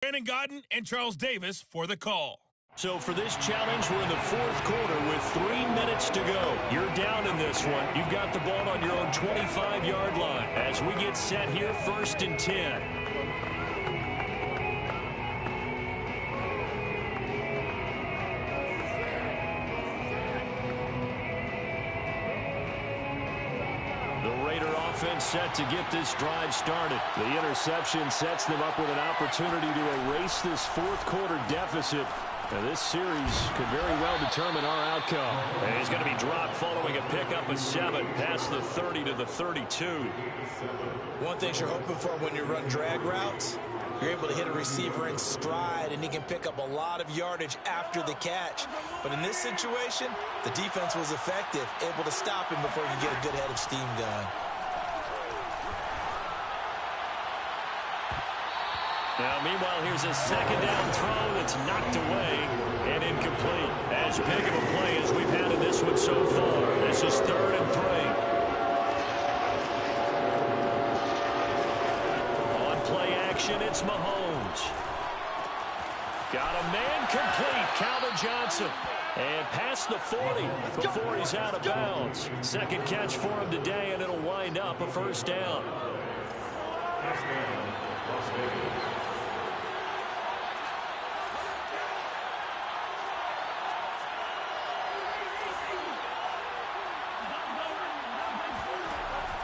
Brandon Godden and Charles Davis for the call. So for this challenge, we're in the fourth quarter with 3 minutes to go. You're down in this one. You've got the ball on your own 25-yard line as we get set here, 1st and 10. Offense set to get this drive started. The interception sets them up with an opportunity to erase this fourth quarter deficit. Now, this series could very well determine our outcome. And he's going to be dropped following a pickup of 7 past the 30 to the 32. One thing you're hoping for when you run drag routes, you're able to hit a receiver in stride, and he can pick up a lot of yardage after the catch. But in this situation, the defense was effective, able to stop him before he could get a good head of steam going. Now, meanwhile, here's a second down throw that's knocked away and incomplete. As big of a play as we've had in this one so far. This is 3rd and 3. On play action, it's Mahomes. Got a man complete, Calvin Johnson. And past the 40 before he's out of bounds. Second catch for him today, and it'll wind up a 1st down.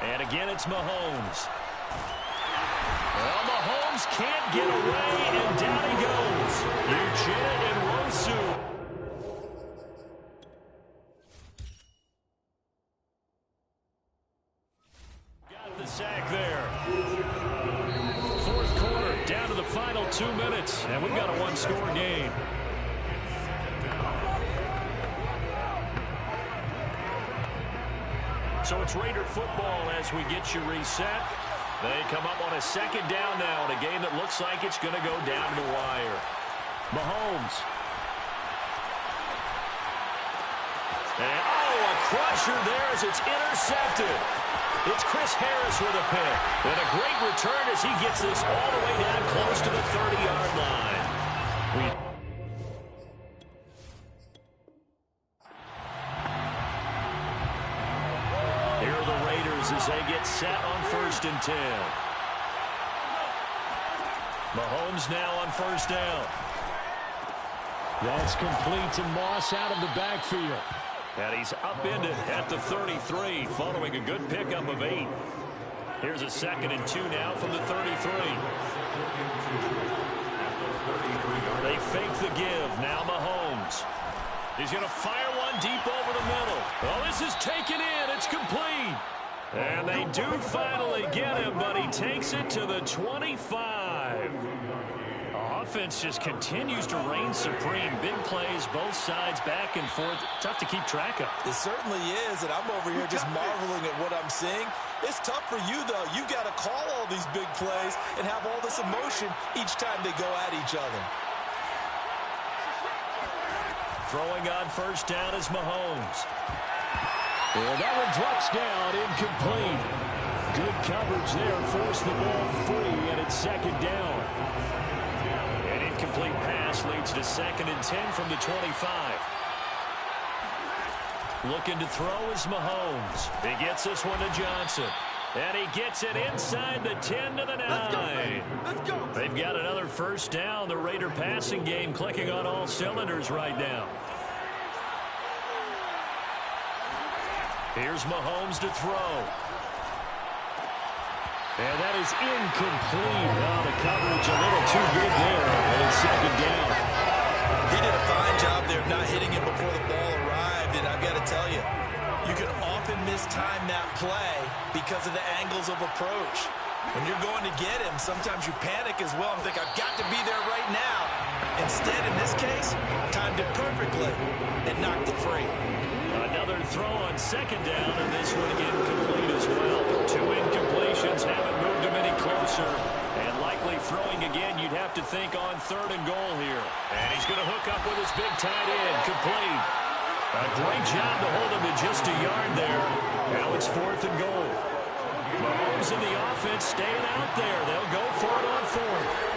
And again, it's Mahomes. Well, Mahomes can't get away, and down he goes. Eugene and Rosu. Got the sack there. Fourth quarter, down to the final 2 minutes, and we've got a one-score game. So it's Raider football as we get you reset. They come up on a second down now in a game that looks like it's going to go down the wire. Mahomes. And, a crusher there as it's intercepted. It's Chris Harris with a pick. And a great return as he gets this all the way down close to the 30-yard line. As they get set on 1st and 10. Mahomes now on 1st down. That's complete to Moss out of the backfield. And he's upended at the 33 following a good pickup of 8. Here's a 2nd and 2 now from the 33. They fake the give. Now Mahomes. He's going to fire one deep over the middle. Oh, this is taken in. It's complete. And they do finally get him, but he takes it to the 25. Offense just continues to reign supreme. Big plays, both sides, back and forth. Tough to keep track of. It certainly is, and I'm over here just marveling at what I'm seeing. It's tough for you, though. You've got to call all these big plays and have all this emotion each time they go at each other. Throwing on 1st down is Mahomes. And that one drops down, incomplete. Good coverage there, forced the ball free, and it's 2nd down. An incomplete pass leads to 2nd and 10 from the 25. Looking to throw is Mahomes. He gets this one to Johnson. And he gets it inside the 10 to the 9. Let's go. They've got another 1st down. The Raider passing game clicking on all cylinders right now. Here's Mahomes to throw. And that is incomplete. Oh, the coverage a little too good there. And it's 2nd down. He did a fine job there of not hitting it before the ball arrived. And I've got to tell you, you can often mistime that play because of the angles of approach. When you're going to get him, sometimes you panic as well and think, I've got to be there right now. Instead, in this case, timed it perfectly and knocked it free. Another throw on 2nd down, and this one incomplete as well. 2 incompletions haven't moved him any closer. And likely throwing again, you'd have to think on 3rd and goal here. And he's going to hook up with his big tight end. Complete. A great job to hold him to just a yard there. Now it's 4th and goal. Mahomes and the offense staying out there. They'll go for it on 4th.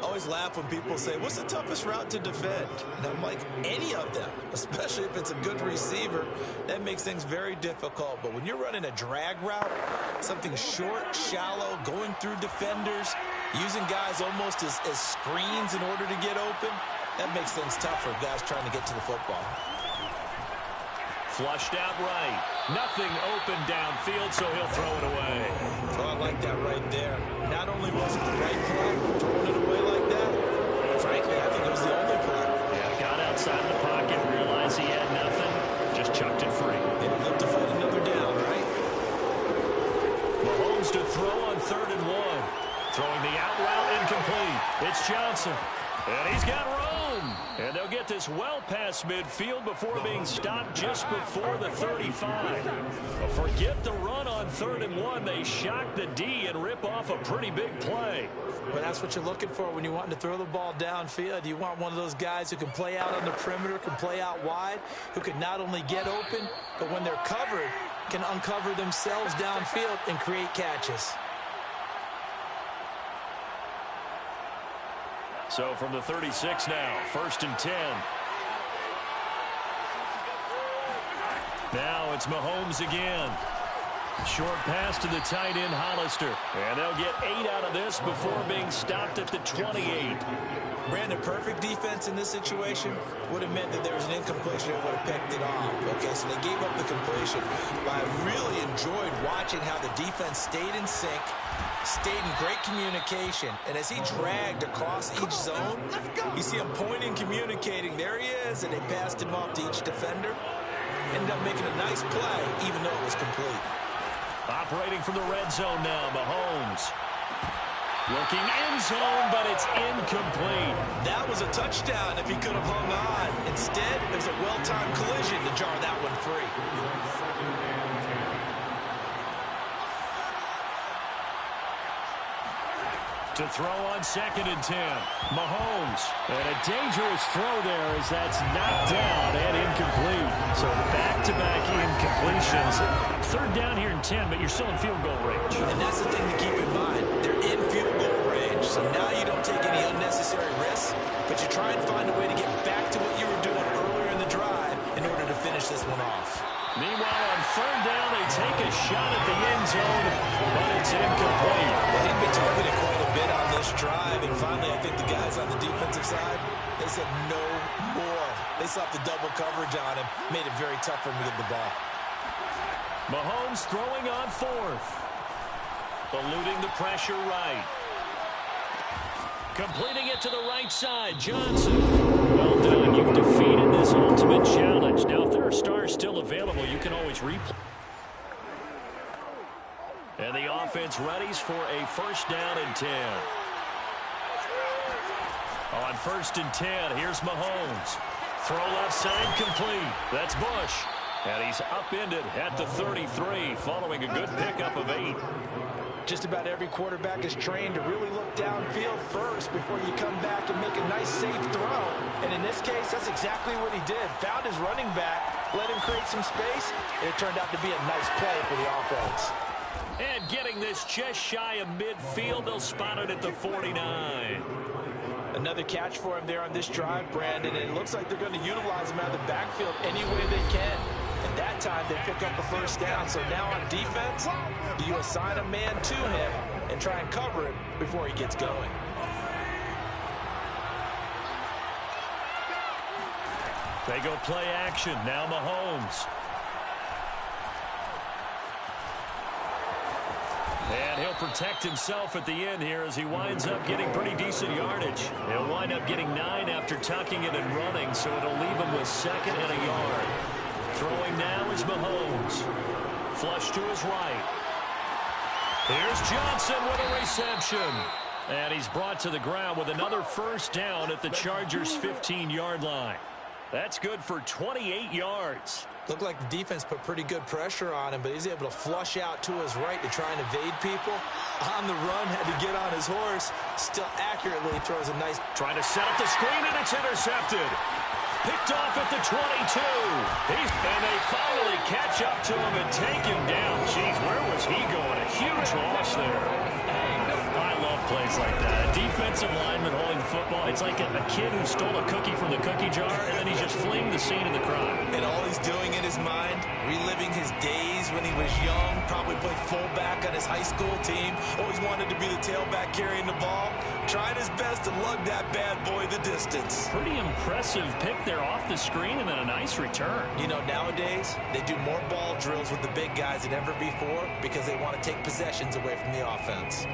I always laugh when people say, what's the toughest route to defend? And I'm like, any of them, especially if it's a good receiver. That makes things very difficult. But when you're running a drag route, something short, shallow, going through defenders, using guys almost as screens in order to get open, that makes things tough for guys trying to get to the football. Flushed out right. Nothing open downfield, so he'll throw it away. Oh, I like that right there. Not only was it the right play, throwing it away like that, frankly, I think it was the only play. Yeah, got outside the pocket, realized he had nothing, just chucked it free. They'd love to find another down, right? Mahomes to throw on 3rd and 1. Throwing the out route incomplete. It's Johnson. And he's got room. And they'll get this well past midfield before being stopped just before the 35. But forget the run on 3rd and 1. They shock the D and rip off a pretty big play. Well, that's what you're looking for when you want to throw the ball downfield. You want one of those guys who can play out on the perimeter, can play out wide, who can not only get open, but when they're covered, can uncover themselves downfield and create catches. So from the 36 now, 1st and 10. Now it's Mahomes again. Short pass to the tight end, Hollister. And they'll get 8 out of this before being stopped at the 28. Brandon, perfect defense in this situation would have meant that there was an incompletion that would have picked it off. Okay, so they gave up the completion. But I really enjoyed watching how the defense stayed in sync, stayed in great communication, and as he dragged across each zone, you see him pointing, communicating. There he is, and they passed him off to each defender. Ended up making a nice play, even though it was complete. Operating from the red zone now, Mahomes. Looking end zone, but it's incomplete. That was a touchdown if he could have hung on. Instead, it was a well-timed collision to jar that one free. To throw on 2nd and 10. Mahomes. And a dangerous throw there as that's knocked down and incomplete. So back-to-back incompletions. 3rd down here in 10, but you're still in field goal range. And that's the thing to keep in mind. They're in field goal range, so now you don't take any unnecessary risks, but you try and find a way to get back to what you were doing earlier in the drive in order to finish this one off. Meanwhile, on 3rd down, they take a shot at the end zone, but it's incomplete. Well, he'd been targeted quite a bit on this drive, and finally I think the guys on the defensive side, they said no more. They slapped the double coverage on him, made it very tough for him to get the ball. Mahomes throwing on 4th. Eluding the pressure right. Completing it to the right side, Johnson. Well done. You've defeated this ultimate challenge. Now, if there are stars still available, you can always replay. And the offense readies for a 1st down and 10. On 1st and 10, here's Mahomes. Throw left side complete. That's Bush. And he's upended at the 33 following a good pickup of 8. Just about every quarterback is trained to really look downfield first before you come back and make a nice, safe throw. And in this case, that's exactly what he did. Found his running back, let him create some space, and it turned out to be a nice play for the offense. And getting this just shy of midfield, they'll spot it at the 49. Another catch for him there on this drive, Brandon, and it looks like they're going to utilize him out of the backfield any way they can. And that time, they pick up a 1st down. So now on defense, you assign a man to him and try and cover him before he gets going. They go play action. Now Mahomes. And he'll protect himself at the end here as he winds up getting pretty decent yardage. He'll wind up getting 9 after tucking it and running, so it'll leave him with 2nd and a yard. Throwing now is Mahomes. Flush to his right. Here's Johnson with a reception. And he's brought to the ground with another 1st down at the Chargers' 15-yard line. That's good for 28 yards. Looked like the defense put pretty good pressure on him, but he's able to flush out to his right to try and evade people. On the run, had to get on his horse. Still accurately throws a nice... Trying to set up the screen, and it's intercepted. Picked off at the 22. And they finally catch up to him and take him down. Jeez, where was he going? A huge loss there. I love plays like that. A defensive lineman holding the football. It's like a kid who stole a cookie from the cookie jar, and then he's just fleeing the scene of the crime. And all he's doing in his mind, reliving his days when he was young, probably played fullback on his high school team, always wanted to be the tailback carrying the ball, trying his best to lug that bad boy the distance. Pretty impressive pick there off the screen, and then a nice return. You know, nowadays, they do more ball drills with the big guys than ever before because they want to take possessions away from the offense.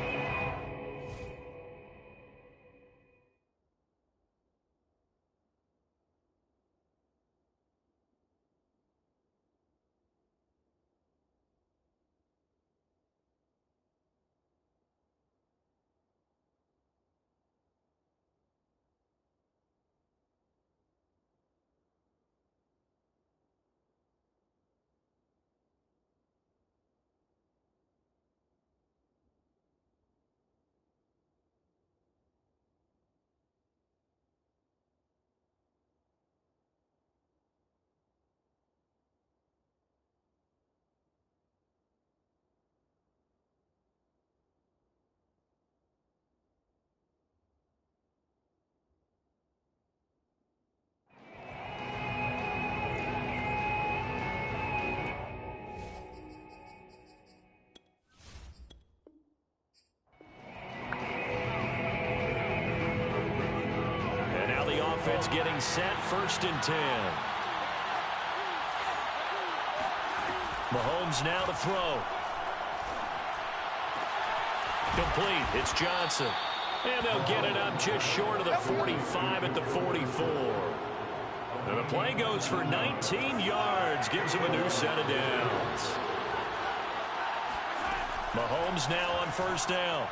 Offense getting set, 1st and 10. Mahomes now to throw. Complete. It's Johnson. And they'll get it up just short of the 45 at the 44. And the play goes for 19 yards. Gives him a new set of downs. Mahomes now on 1st down.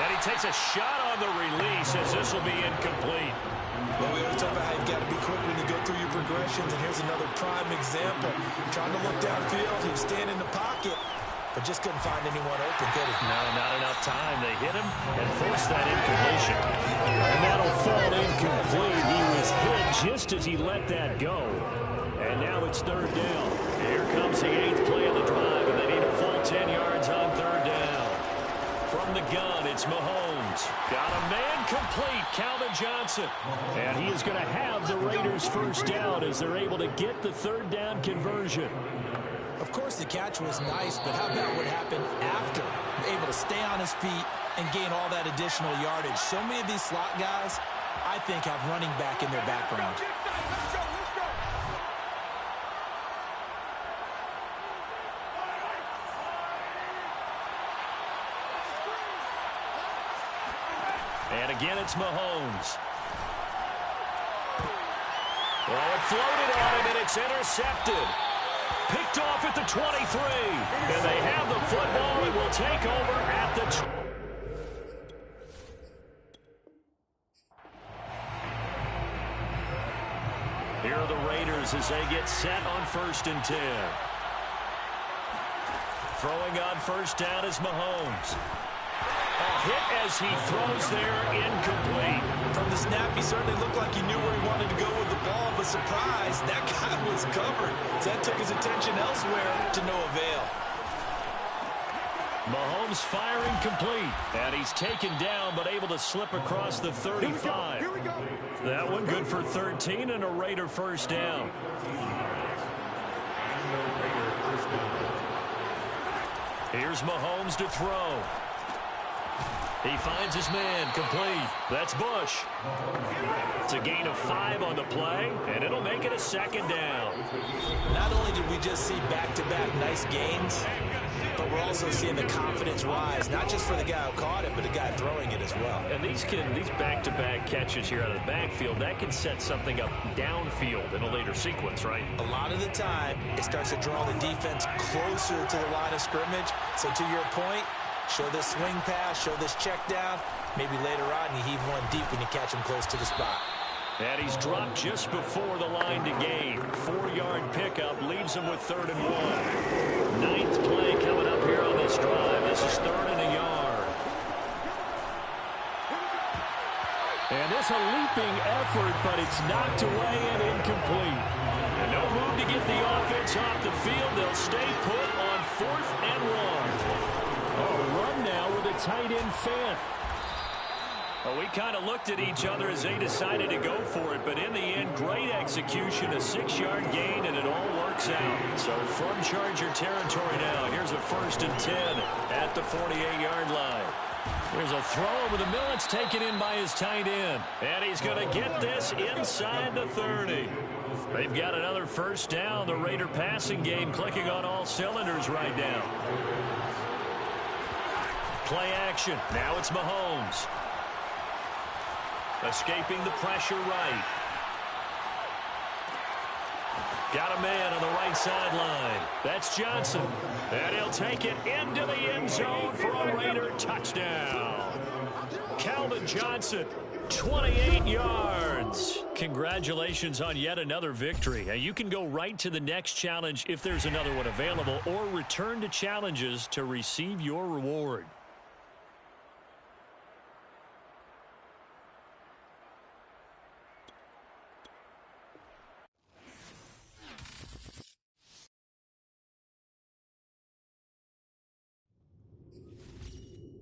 And he takes a shot on the release as this will be incomplete. Well, we always talk about how you've got to be quick when you go through your progressions, and here's another prime example. Trying to look downfield, he was standing in the pocket, but just couldn't find anyone open, could he? No, not enough time. They hit him and forced that incompletion. And that'll fall incomplete. He was hit just as he let that go. And now it's 3rd down. Here comes the 8th play of the drive, and they need a full 10 yards on 3rd down. From the gun, it's Mahomes. Got a man complete, Calvin Johnson. And he is going to have the Raiders 1st down as they're able to get the 3rd down conversion. Of course, the catch was nice, but how about what happened after? Able to stay on his feet and gain all that additional yardage. So many of these slot guys, I think, have running back in their background. And again, it's Mahomes. Well, it floated on him, and it's intercepted. Picked off at the 23. And they have the football and will take over at the... Here are the Raiders as they get set on 1st and 10. Throwing on 1st down is Mahomes. A hit as he throws there, incomplete. From the snap, he certainly looked like he knew where he wanted to go with the ball, but surprise, that guy was covered. So that took his attention elsewhere to no avail. Mahomes firing complete, and he's taken down but able to slip across the 35. Here we go. That one good for 13 and a Raider 1st down. Here's Mahomes to throw. He finds his man, complete. That's Bush. It's a gain of 5 on the play, and it'll make it a 2nd down. Not only did we just see back-to-back nice gains, but we're also seeing the confidence rise, not just for the guy who caught it, but the guy throwing it as well. And these back-to-back catches here out of the backfield, that can set something up downfield in a later sequence, right? A lot of the time, it starts to draw the defense closer to the line of scrimmage. So to your point, show this swing pass, show this check down. Maybe later on you heave one deep when you catch him close to the spot. And he's dropped just before the line to gain. 4-yard pickup leaves him with 3rd and 1. 9th play coming up here on this drive. This is 3rd and a yard. And this a leaping effort, but it's knocked away and incomplete. And no move to get the offense off the field. They'll stay put on 4th and 1. A run now with a tight end fan. Well, we kind of looked at each other as they decided to go for it, but in the end, great execution, a 6-yard gain, and it all works out. So from Charger territory now, here's a 1st and 10 at the 48-yard line. There's a throw over the middle. It's taken in by his tight end. And he's going to get this inside the 30. They've got another 1st down. The Raider passing game clicking on all cylinders right now. Play action. Now it's Mahomes. Escaping the pressure right. Got a man on the right sideline. That's Johnson. And he'll take it into the end zone for a Raider touchdown. Calvin Johnson, 28 yards. Congratulations on yet another victory. Now, you can go right to the next challenge if there's another one available, or return to challenges to receive your reward.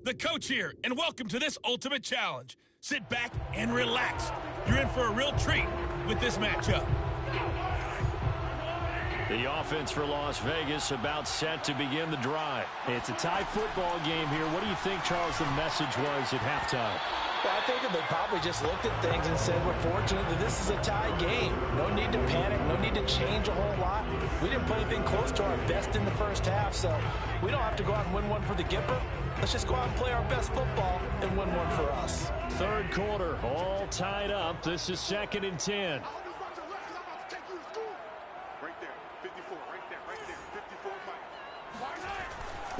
The coach here, and welcome to this ultimate challenge. Sit back and relax. You're in for a real treat with this matchup. The offense for Las Vegas about set to begin the drive. It's a tie football game here. What do you think, Charles, the message was at halftime? Well, I think that they probably just looked at things and said, we're fortunate that this is a tie game. No need to panic. No need to change a whole lot. We didn't play anything close to our best in the first half, so we don't have to go out and win one for the Gipper. Let's just go out and play our best football and win one for us. 3rd quarter, all tied up. This is 2nd and 10.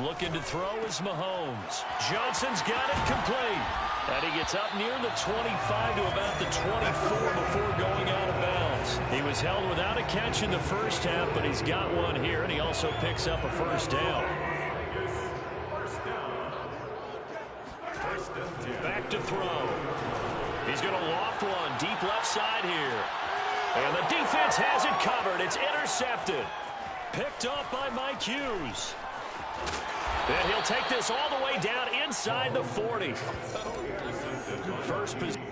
Looking to throw is Mahomes. Johnson's got it complete. And he gets up near the 25 to about the 24 before going out of bounds. He was held without a catch in the first half, but he's got one here, and he also picks up a 1st down. Back to throw. He's going to loft one deep left side here. And the defense has it covered. It's intercepted. Picked up by Mike Hughes. And he'll take this all the way down inside the 40. First position.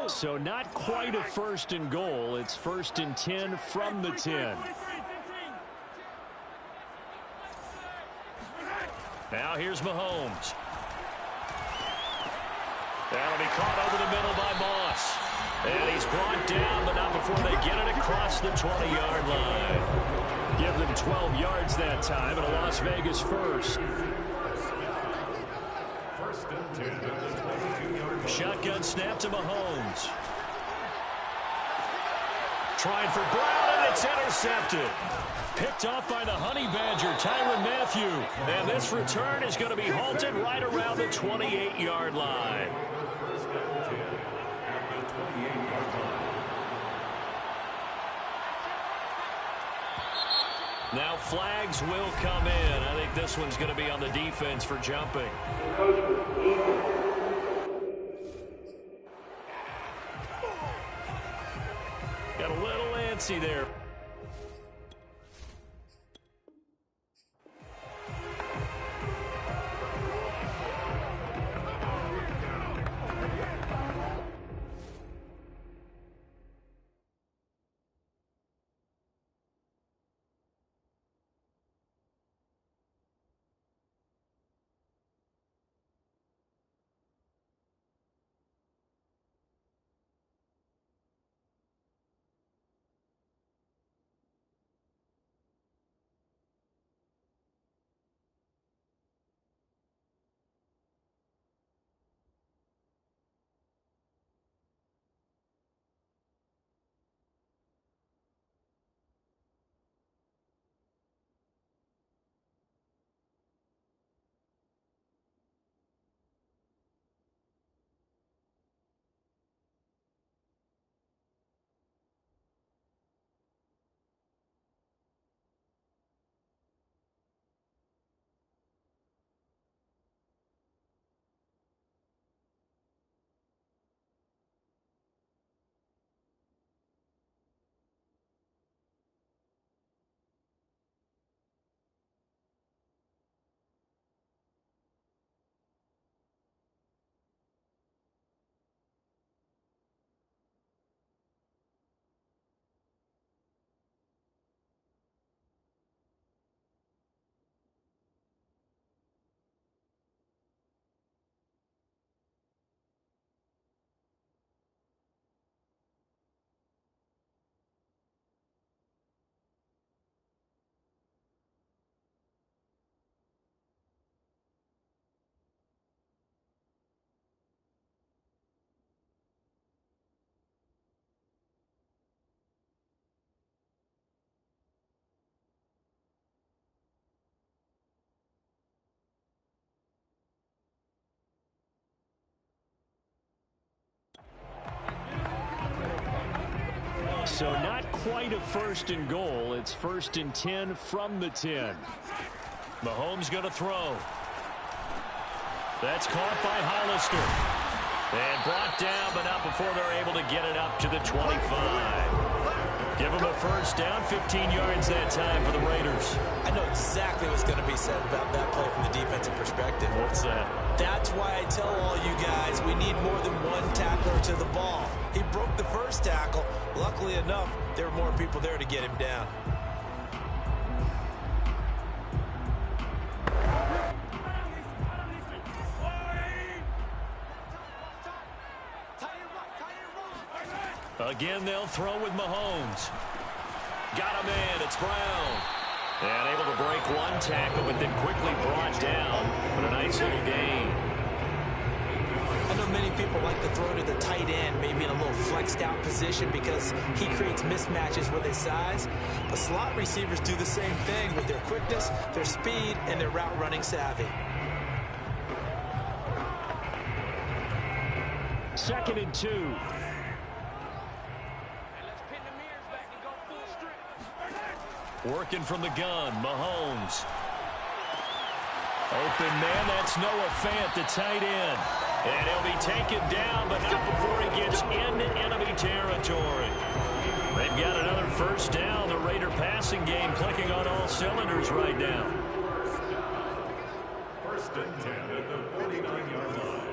So not quite a 1st and goal. It's 1st and 10 from the 10. Now here's Mahomes. That'll be caught over the middle by Moss. And he's brought down, but not before they get it across the 20-yard line. Give them 12 yards that time, and a Las Vegas 1st. Shotgun snap to Mahomes. Trying for Brown, and it's intercepted. Picked off by the Honey Badger, Tyrann Mathieu. And this return is going to be halted right around the 28-yard line. Now flags will come in. I think this one's going to be on the defense for jumping. Got a little antsy there. So not quite a first and goal. It's 1st and 10 from the 10. Mahomes going to throw. That's caught by Hollister. And brought down, but not before they're able to get it up to the 25. Give them a first down, 15 yards that time for the Raiders. I know exactly what's going to be said about that play from the defensive perspective. What's that? That's why I tell all you guys we need more than one tackler to the ball. He broke the first tackle. Luckily enough, there were more people there to get him down. Again, they'll throw with Mahomes. Got a man. It's Brown. And able to break one tackle, but then quickly brought down. But a nice little gain. I know many people like to throw to the tight end, maybe in a little flexed out position because he creates mismatches with his size. But slot receivers do the same thing with their quickness, their speed, and their route running savvy. 2nd and 2. Working from the gun, Mahomes. Open man, that's Noah Fant, the tight end. And he'll be taken down, but not before he gets into enemy territory. They've got another first down. The Raider passing game clicking on all cylinders right now. 1st and 10 at the 49-yard line.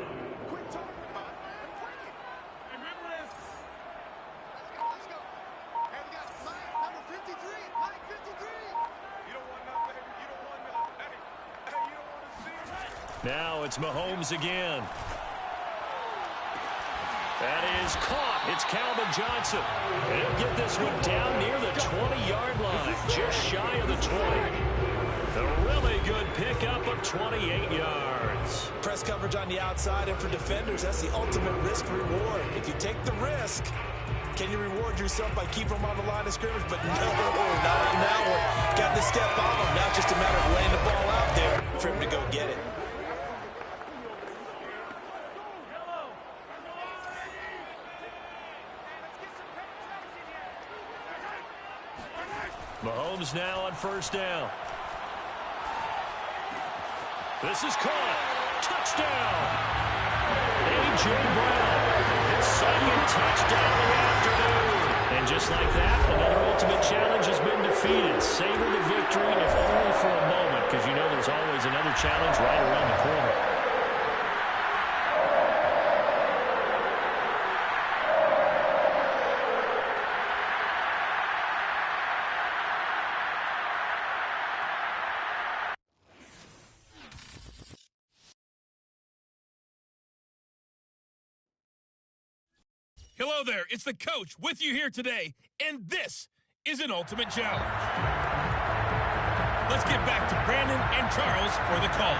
Now it's Mahomes again. That is caught. It's Calvin Johnson. And he'll get this one down near the 20-yard line, just shy of the 20. A really good pickup of 28 yards. Press coverage on the outside, and for defenders, that's the ultimate risk-reward. If you take the risk, can you reward yourself by keeping them on the line of scrimmage? But no, not on that one. Got to step on them. Now it's just a matter of laying the ball out there for him to go get it. Mahomes now on first down. This is caught. Touchdown. A.J. Brown. His second touchdown of the afternoon. And just like that, another ultimate challenge has been defeated. Savor the victory, if only for a moment, because you know there's always another challenge right around the corner. Hello there, it's the coach with you here today, and this is an ultimate challenge. Let's get back to Brandon and Charles for the call.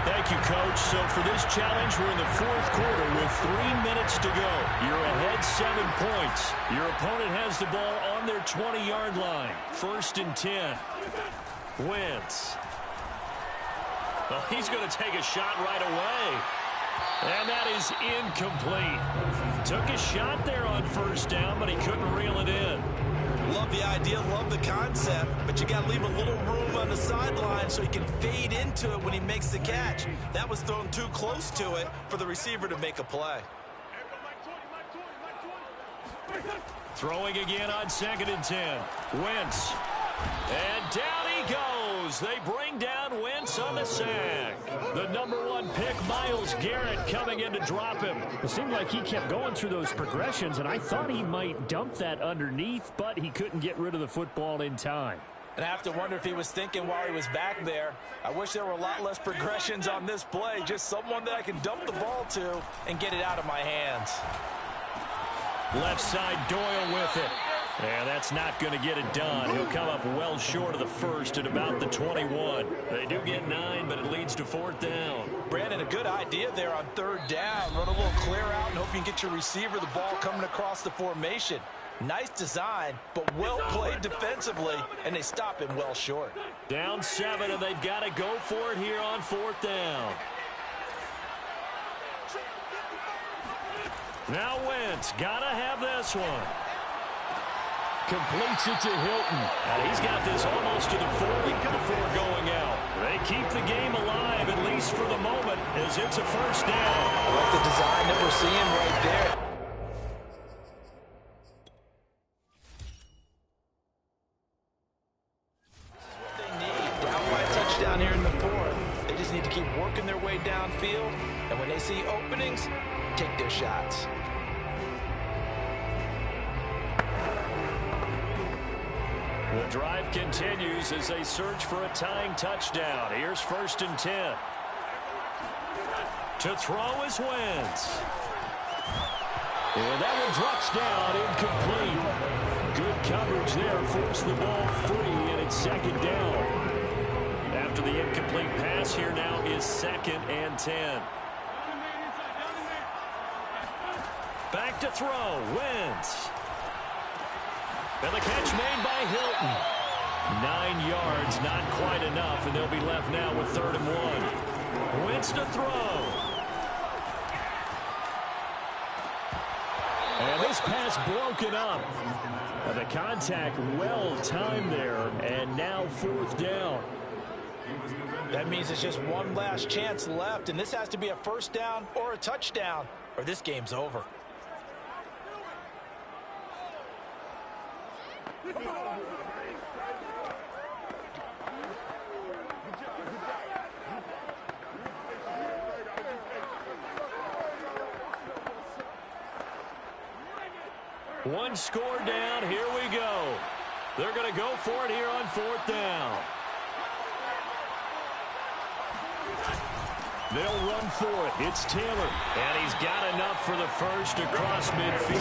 Thank you, Coach. So for this challenge, we're in the 4th quarter with 3 minutes to go. You're ahead 7 points. Your opponent has the ball on their 20-yard line. 1st and 10. Wentz. Well, he's going to take a shot right away. And that is incomplete. Took a shot there on first down, but he couldn't reel it in. Love the idea, love the concept, but you got to leave a little room on the sideline so he can fade into it when he makes the catch. That was thrown too close to it for the receiver to make a play. Throwing again on 2nd and 10. Wentz. And down he goes. They bring down Wentz on the sack. The #1 pick, Myles Garrett, coming in to drop him. It seemed like he kept going through those progressions, and I thought he might dump that underneath, but he couldn't get rid of the football in time. And I have to wonder if he was thinking while he was back there, I wish there were a lot less progressions on this play, just someone that I can dump the ball to and get it out of my hands. Left side, Doyle with it. And that's not going to get it done. He'll come up well short of the first at about the 21. They do get 9, but it leads to 4th down. Brandon, a good idea there on 3rd down. Run a little clear out and hope you can get your receiver the ball coming across the formation. Nice design, but well played defensively, and they stop him well short. Down 7, and they've got to go for it here on 4th down. Now Wentz, got to have this one. Completes it to Hilton. And he's got this almost to the 40 before going out. They keep the game alive, at least for the moment, as it's a first down. I like the design that we're seeing right there. This is what they need. Down by a touchdown here in the fourth. They just need to keep working their way downfield. And when they see openings, take their shots. The drive continues as they search for a tying touchdown. Here's 1st and 10. To throw is Wentz. And that one drops down, incomplete. Good coverage there, forced the ball free, and it's 2nd down. After the incomplete pass, here now is 2nd and 10. Back to throw, Wentz. And the catch made by Hilton. 9 yards, not quite enough, and they'll be left now with 3rd and 1. Wentz to throw. And this pass broken up. And the contact well timed there, and now 4th down. That means it's just one last chance left, and this has to be a first down or a touchdown, or this game's over. One score down. Here we go. They're going to go for it here on 4th down. They'll run for it. It's Taylor. And he's got enough for the first across midfield.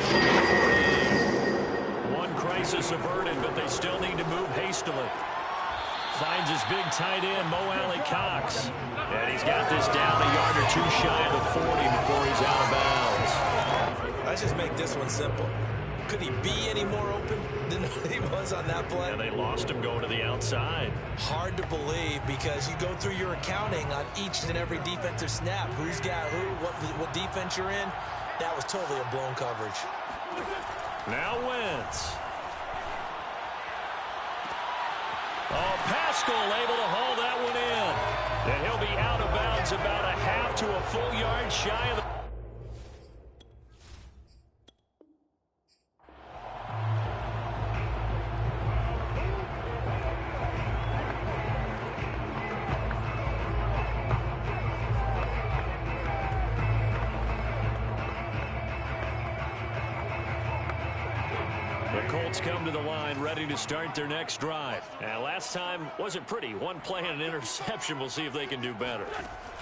One crisis averted, but they still need to move hastily. Finds his big tight end, Mo Alley-Cox. And he's got this down a yard or two shy of the 40 before he's out of bounds. Let's just make this one simple. Could he be any more open than he was on that play? And they lost him going to the outside. Hard to believe because you go through your accounting on each and every defensive snap. Who's got who, what defense you're in. That was totally a blown coverage. Now Wentz. Oh, Pascal able to haul that one in. And he'll be out of bounds about a half to a full yard shy of the... come to the line ready to start their next drive. And last time wasn't pretty. One play and an interception. We'll see if they can do better.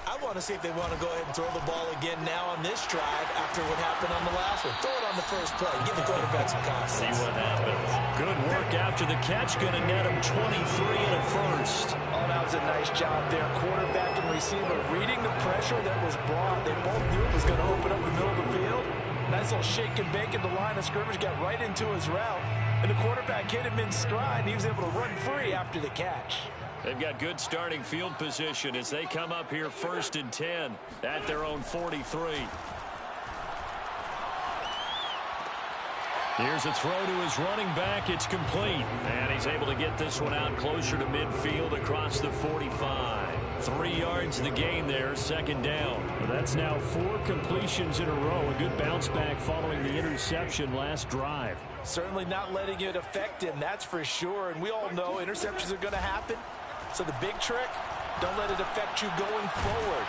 I want to see if they want to go ahead and throw the ball again now on this drive after what happened on the last one. Throw it on the first play. Give the quarterback some confidence. See what happens. Good work after the catch. Going to net him 23 and a first. Oh, that was a nice job there. Quarterback and receiver reading the pressure that was brought. They both knew it was going to open up the middle of the field. Nice little shake and bake at the line of scrimmage. Got right into his route. And the quarterback hit him in stride, and he was able to run free after the catch. They've got good starting field position as they come up here 1st and 10 at their own 43. Here's a throw to his running back. It's complete. And he's able to get this one out closer to midfield across the 45. 3 yards the gain there, 2nd down. That's now 4 completions in a row. A good bounce back following the interception last drive. Certainly not letting it affect him, that's for sure. And we all know interceptions are going to happen. So the big trick, don't let it affect you going forward.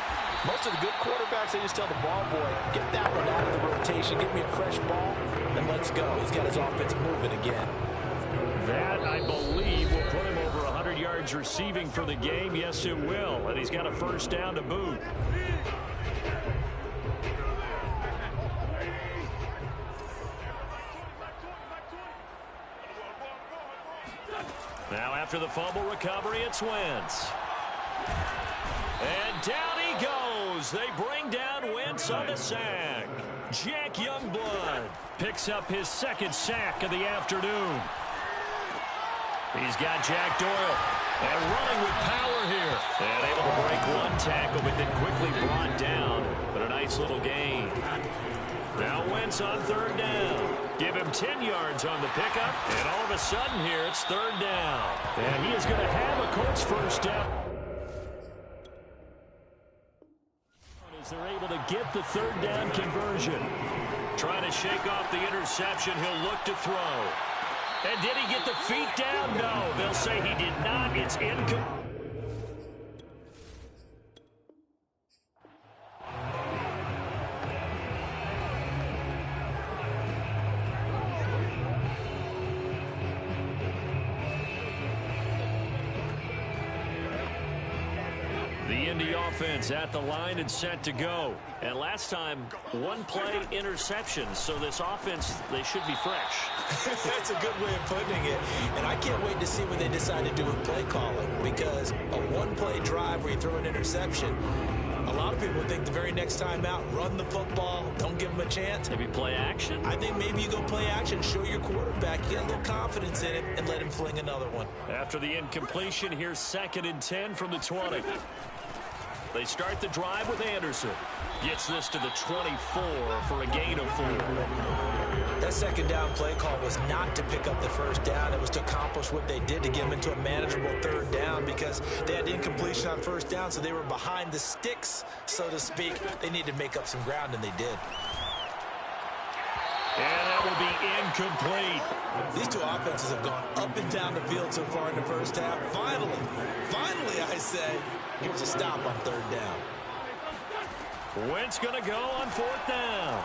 Most of the good quarterbacks, they just tell the ball boy, get that one out of the rotation, get me a fresh ball, and let's go. He's got his offense moving again. That, I believe, will put him over 100 yards receiving for the game. Yes, it will. And he's got a first down to boot. Now after the fumble recovery, it's Wentz. And down he goes. They bring down Wentz on the sack. Jack Youngblood picks up his 2nd sack of the afternoon. He's got Jack Doyle. And running with power here. And able to break one tackle, but then quickly brought down. But a nice little gain. Now Wentz on 3rd down. Give him 10 yards on the pickup, and all of a sudden here, it's third down. And he is going to have a Colts first down. As they're able to get the third down conversion. Trying to shake off the interception, he'll look to throw. And did he get the feet down? No, they'll say he did not. It's incomplete. The Indy offense at the line and set to go. And last time, one play interception. So this offense, they should be fresh. That's a good way of putting it. And I can't wait to see what they decide to do with play calling. Because a one-play drive where you throw an interception, a lot of people think the very next time out, run the football, don't give them a chance. Maybe play action? I think maybe you go play action, show your quarterback, get a little confidence in it, and let him fling another one. After the incompletion, here's 2nd and 10 from the 20. They start the drive with Anderson. Gets this to the 24 for a gain of 4. That second down play call was not to pick up the first down. It was to accomplish what they did to get them into a manageable third down because they had incompletion on first down, so they were behind the sticks, so to speak. They needed to make up some ground, and they did. And that will be incomplete. These two offenses have gone up and down the field so far in the first half. Finally, I say, here's a stop on third down. Wentz going to go on 4th down.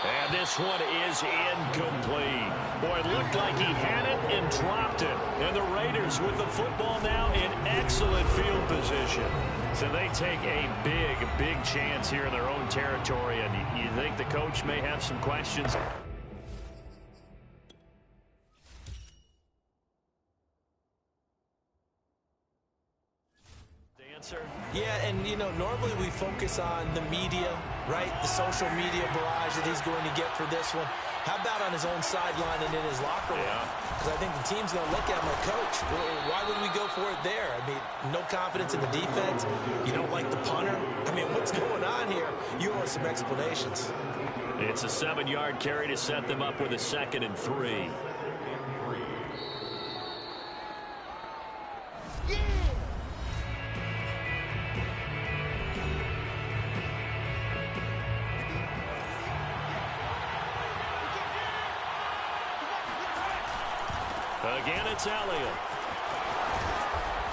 And this one is incomplete. Boy, it looked like he had it and dropped it. And the Raiders with the football now in excellent field position. So they take a big chance here in their own territory. And you think the coach may have some questions? Yeah, and, you know, normally we focus on the media, right? The social media barrage that he's going to get for this one. How about on his own sideline and in his locker room? Because I think the team's going to look at him like, Coach, why would we go for it there? I mean, no confidence in the defense. You don't like the punter. I mean, what's going on here? You owe us some explanations. It's a 7-yard carry to set them up with a 2nd and 3. Again, it's Elliott.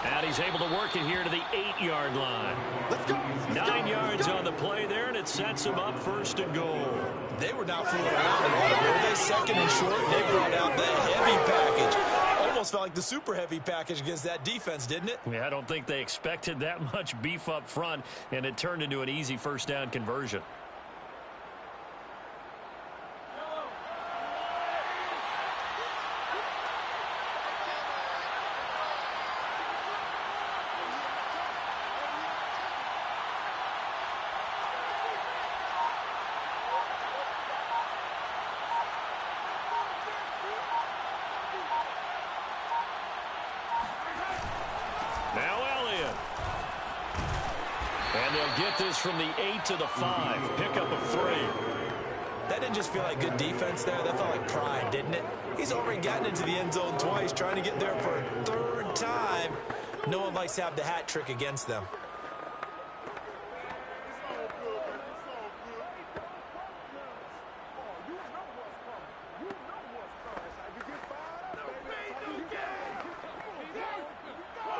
And he's able to work it here to the 8-yard line. Let's go. 9 yards on the play there, and it sets him up 1st and goal. They were not fooling around at all. Were they 2nd and short? They brought out the heavy package. Almost felt like the super heavy package against that defense, didn't it? Yeah, I don't think they expected that much beef up front, and it turned into an easy 1st down conversion. And they'll get this from the 8 to the 5. Pickup of 3. That didn't just feel like good defense there. That felt like pride, didn't it? He's already gotten into the end zone twice, trying to get there for a 3rd time. No one likes to have the hat trick against them.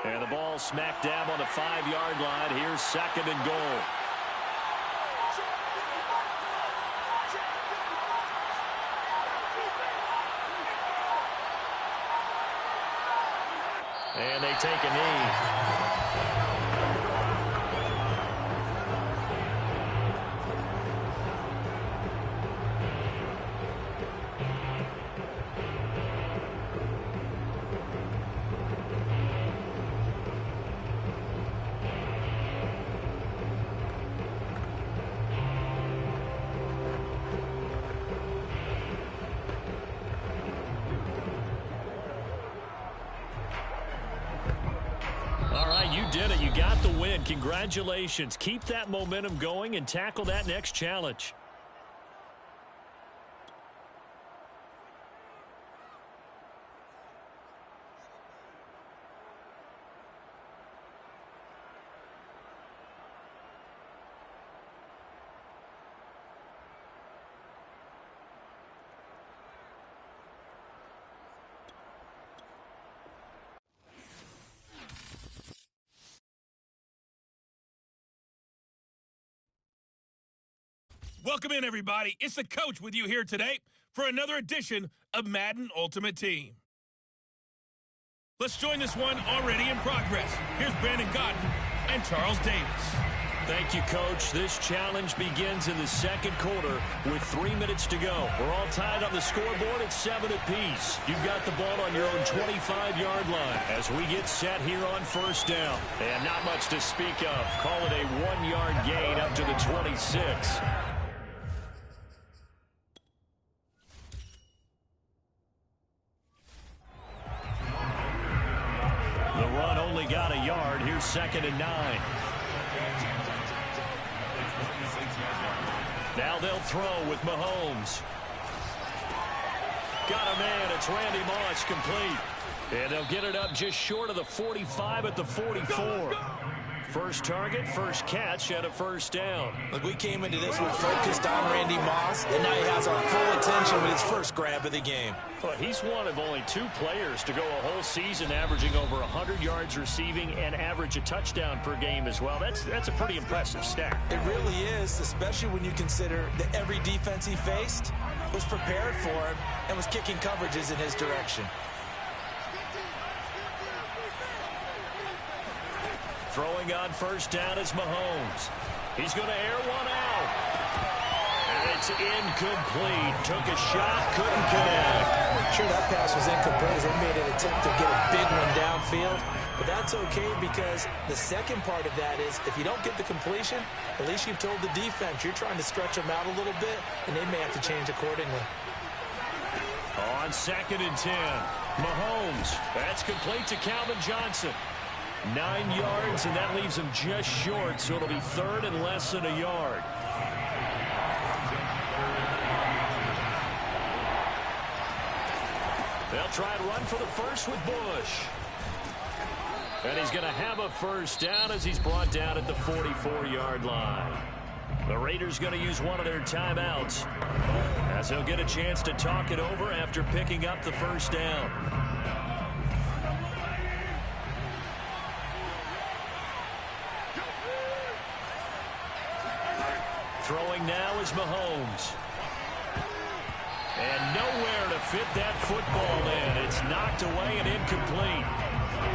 And the ball smack dab on the 5-yard line. Here's 2nd and goal. And they take a knee. All right, you did it. You got the win. Congratulations. Keep that momentum going and tackle that next challenge. Welcome in, everybody. It's the coach with you here today for another edition of Madden Ultimate Team. Let's join this one already in progress. Here's Brandon Godden and Charles Davis. Thank you, Coach. This challenge begins in the second quarter with 3 minutes to go. We're all tied on the scoreboard at 7 apiece. You've got the ball on your own 25-yard line as we get set here on first down. And not much to speak of. Call it a 1-yard gain up to the 26. The run only got a yard. Here's 2nd and 9. Now they'll throw with Mahomes. Got a man. It's Randy Moss, complete. And they'll get it up just short of the 45 at the 44. First target, first catch, and a first down. Look, we came into this one focused on Randy Moss, and now he has our full attention with his first grab of the game. But he's one of only 2 players to go a whole season averaging over 100 yards receiving and average a touchdown per game as well. That's a pretty impressive stat. It really is, especially when you consider that every defense he faced was prepared for him and was kicking coverages in his direction. Throwing on first down is Mahomes. He's going to air one out. And it's incomplete. Took a shot, couldn't connect. Sure, that pass was incomplete as they made an attempt to get a big one downfield. But that's okay because the second part of that is if you don't get the completion, at least you've told the defense you're trying to stretch them out a little bit, and they may have to change accordingly. On 2nd and 10, Mahomes. That's complete to Calvin Johnson. 9 yards, and that leaves him just short, so it'll be 3rd and less than a yard. They'll try and run for the first with Bush. And he's going to have a first down as he's brought down at the 44-yard line. The Raiders going to use one of their timeouts as he'll get a chance to talk it over after picking up the first down. Throwing now is Mahomes. And nowhere to fit that football in. It's knocked away and incomplete.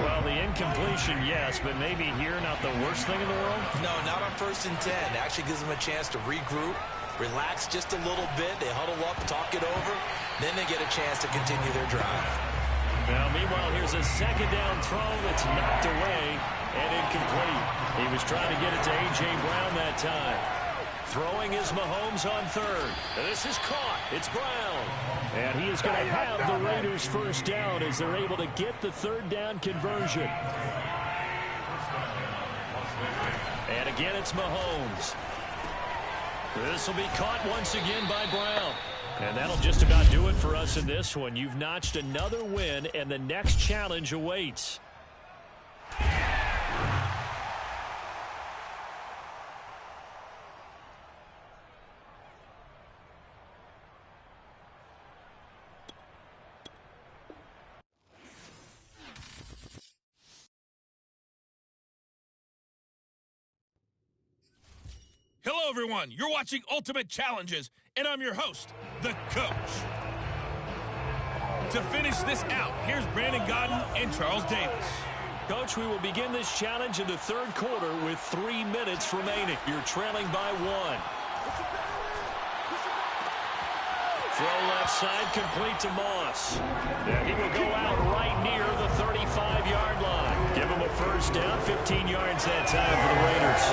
Well, the incompletion, yes, but maybe here not the worst thing in the world? No, not on 1st and 10. It actually gives them a chance to regroup, relax just a little bit. They huddle up, talk it over. Then they get a chance to continue their drive. Now, meanwhile, here's a 2nd down throw that's knocked away and incomplete. He was trying to get it to A.J. Brown that time. Throwing is Mahomes on 3rd. This is caught. It's Brown. And he is going to have the Raiders first down as they're able to get the 3rd down conversion. And again, it's Mahomes. This will be caught once again by Brown. And that'll just about do it for us in this one. You've notched another win, and the next challenge awaits. Hello, everyone. You're watching Ultimate Challenges, and I'm your host, the Coach. To finish this out, here's Brandon Godden and Charles Davis. Coach, we will begin this challenge in the 3rd quarter with 3 minutes remaining. You're trailing by 1. Throw left side, complete to Moss. And he will go out right near the 35-yard line. Give him a first down, 15 yards that time for the Raiders.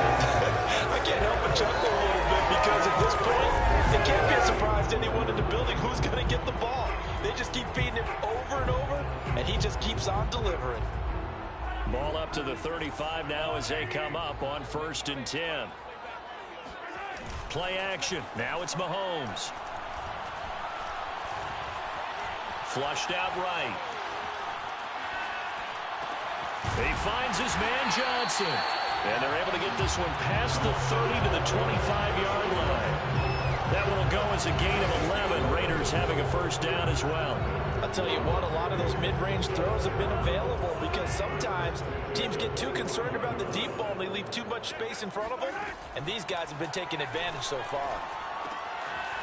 I can't help but chuckle a little bit because at this point, it can't be a surprise to anyone in the building who's going to get the ball. They just keep feeding him over and over, and he just keeps on delivering. Ball up to the 35 now as they come up on 1st and 10. Play action. Now it's Mahomes. Flushed out right. He finds his man Johnson. And they're able to get this one past the 30 to the 25-yard line. That one will go as a gain of 11. Raiders having a first down as well. I'll tell you what, a lot of those mid-range throws have been available because sometimes teams get too concerned about the deep ball and they leave too much space in front of them. And these guys have been taking advantage so far.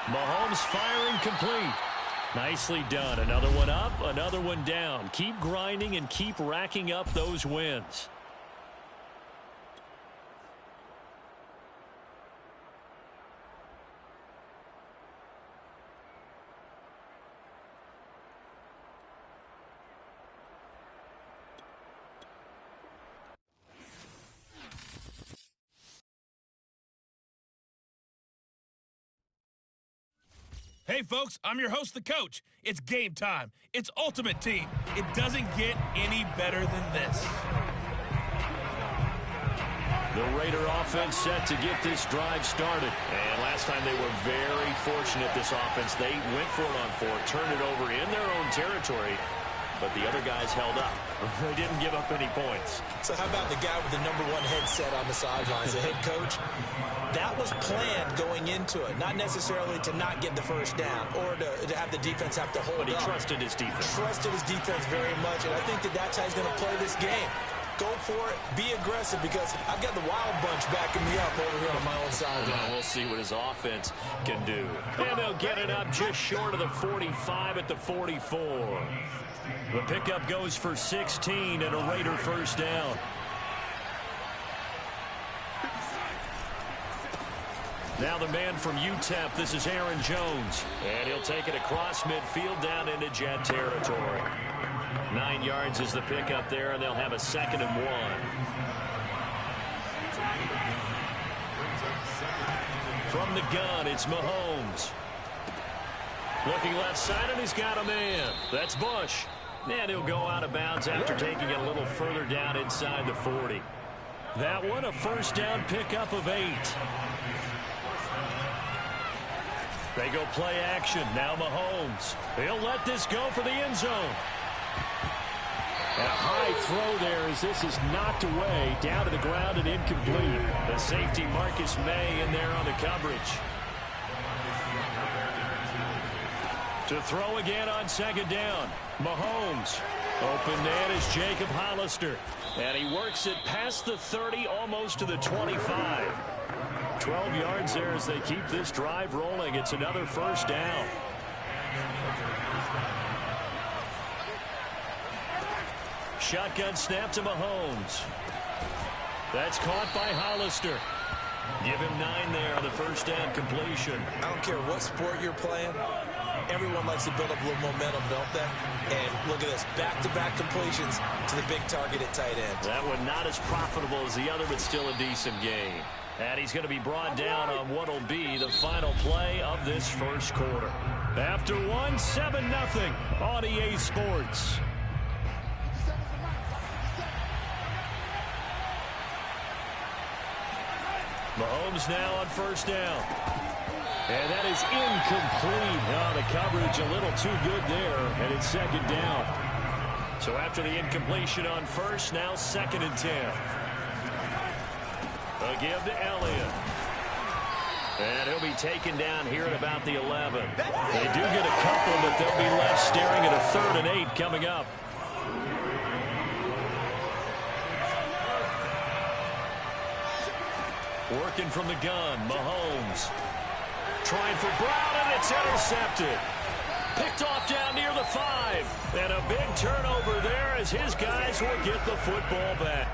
Mahomes firing complete. Nicely done. Another one up, another one down. Keep grinding and keep racking up those wins. Hey, folks, I'm your host, the coach. It's game time. It's Ultimate Team. It doesn't get any better than this. The Raider offense set to get this drive started. And last time they were very fortunate, this offense. They went for it on fourth, turned it over in their own territory, but the other guys held up. They didn't give up any points. So how about the guy with the #1 headset on the sidelines, the head coach? That was planned going into it, not necessarily to not get the first down or to have the defense have to hold up. But he trusted his defense. Trusted his defense very much, and I think that's how he's going to play this game. Go for it, be aggressive, because I've got the wild bunch backing me up over here on my own sideline. We'll see what his offense can do. And they'll get it up just short of the 45 at the 44. The pickup goes for 16 and a Raider first down. Now the man from UTEP, this is Aaron Jones. And he'll take it across midfield down into Jet territory. 9 yards is the pickup there, and they'll have a 2nd and 1. From the gun, it's Mahomes. Looking left side, and he's got a man. That's Bush. And he'll go out of bounds after taking it a little further down inside the 40. That one, a first down pickup of 8. They go play action. Now Mahomes. He'll let this go for the end zone. A high throw there as this is knocked away, down to the ground and incomplete. The safety Marcus May in there on the coverage. To throw again on 2nd down. Mahomes. Open man is Jacob Hollister. And he works it past the 30, almost to the 25. 12 yards there as they keep this drive rolling. It's another first down. Shotgun snap to Mahomes. That's caught by Hollister. Give him 9 there on the first down completion. I don't care what sport you're playing. Everyone likes to build up a little momentum, don't they? And look at this, back-to-back completions to the big target at tight end. That one not as profitable as the other, but still a decent game. And he's going to be brought down on what will be the final play of this first quarter. After one, 7-0 on EA Sports. Mahomes now on first down. And that is incomplete. Oh, the coverage a little too good there, and it's 2nd down. So after the incompletion on first, now 2nd and 10. A give to Elliott. And he'll be taken down here at about the 11. They do get a couple, but they'll be left staring at a 3rd and 8 coming up. Working from the gun, Mahomes. Trying for Brown, and it's intercepted. Picked off down near the 5. And a big turnover there as his guys will get the football back.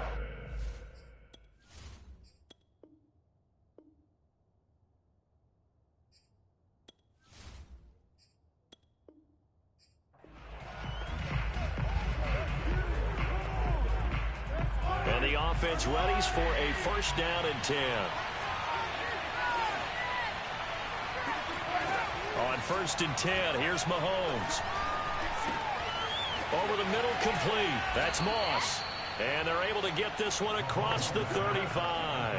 And the offense readies for a first down and 10. On 1st and 10, here's Mahomes. Over the middle, complete. That's Moss. And they're able to get this one across the 35.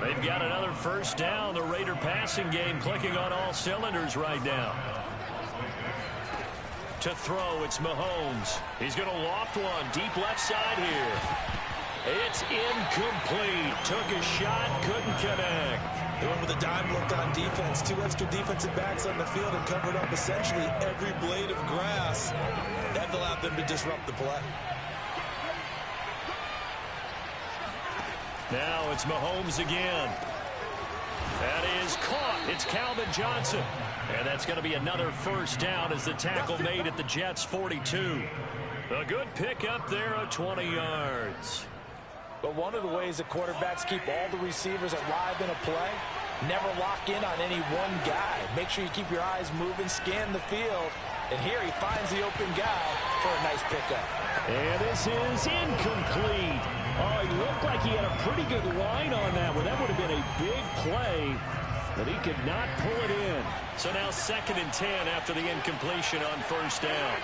They've got another first down. The Raider passing game clicking on all cylinders right now. To throw, it's Mahomes. He's going to loft one deep left side here. It's incomplete. Took a shot, couldn't connect. They went with a dime look on defense. 2 extra defensive backs on the field and covered up essentially every blade of grass. That allowed them to disrupt the play. Now it's Mahomes again. That is caught. It's Calvin Johnson. And that's going to be another first down as the tackle made at the Jets' 42. A good pickup there of 20 yards. But one of the ways that quarterbacks keep all the receivers alive in a play, never lock in on any one guy. Make sure you keep your eyes moving, scan the field. And here he finds the open guy for a nice pickup. And this is incomplete. Oh, he looked like he had a pretty good line on that one. That would have been a big play, but he could not pull it in. So now 2nd and 10 after the incompletion on first down.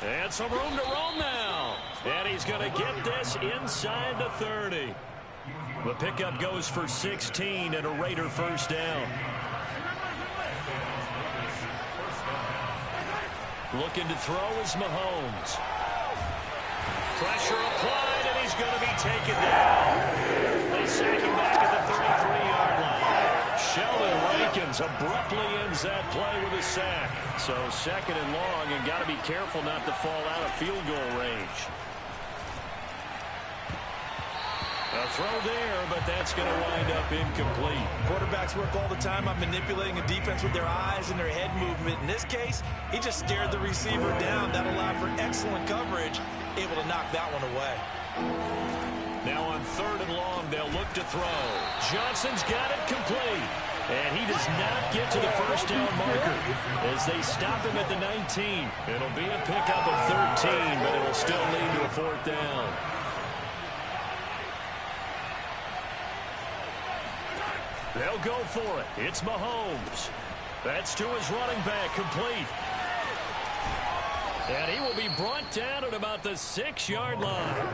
And some room to roam now. And he's going to get this inside the 30. The pickup goes for 16 and a Raider first down. Looking to throw is Mahomes. Pressure applied, and he's going to be taken down. They sack him back at the 33-yard line. Sheldon Rankins abruptly ends that play with a sack. So 2nd and long, and got to be careful not to fall out of field goal range. A throw there, but that's going to wind up incomplete. Quarterbacks work all the time on manipulating a defense with their eyes and their head movement. In this case, he just stared the receiver down. That allowed for excellent coverage, able to knock that one away. Now on 3rd and long, they'll look to throw. Johnson's got it complete. And he does not get to the first down marker as they stop him at the 19. It'll be a pickup of 13, but it'll still lead to a 4th down. They'll go for it. It's Mahomes. That's to his running back, complete. And he will be brought down at about the 6-yard line.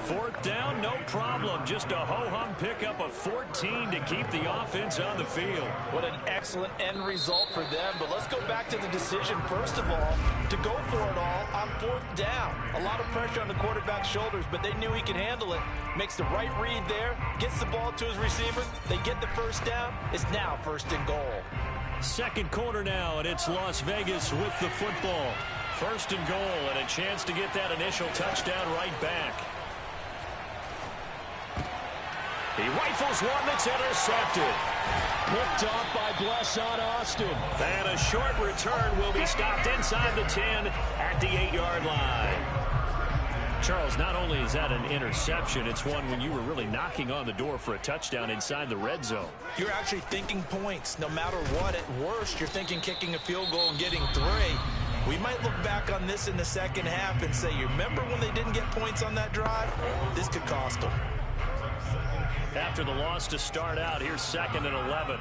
4th down, no problem. Just a ho-hum pickup of 14 to keep the offense on the field. What an excellent end result for them. But let's go back to the decision, first of all, to go for it all on 4th down. A lot of pressure on the quarterback's shoulders, but they knew he could handle it. Makes the right read there, gets the ball to his receiver. They get the first down. It's now 1st and goal. 2nd quarter now, and it's Las Vegas with the football. 1st and goal, and a chance to get that initial touchdown right back. He rifles one that's intercepted. Picked off by Blesson Austin. And a short return will be stopped inside the 10 at the 8-yard line. Charles, not only is that an interception, it's one when you were really knocking on the door for a touchdown inside the red zone. You're actually thinking points. No matter what, at worst, you're thinking kicking a field goal and getting 3. We might look back on this in the second half and say, you remember when they didn't get points on that drive? This could cost them. After the loss to start out, here's 2nd and 11.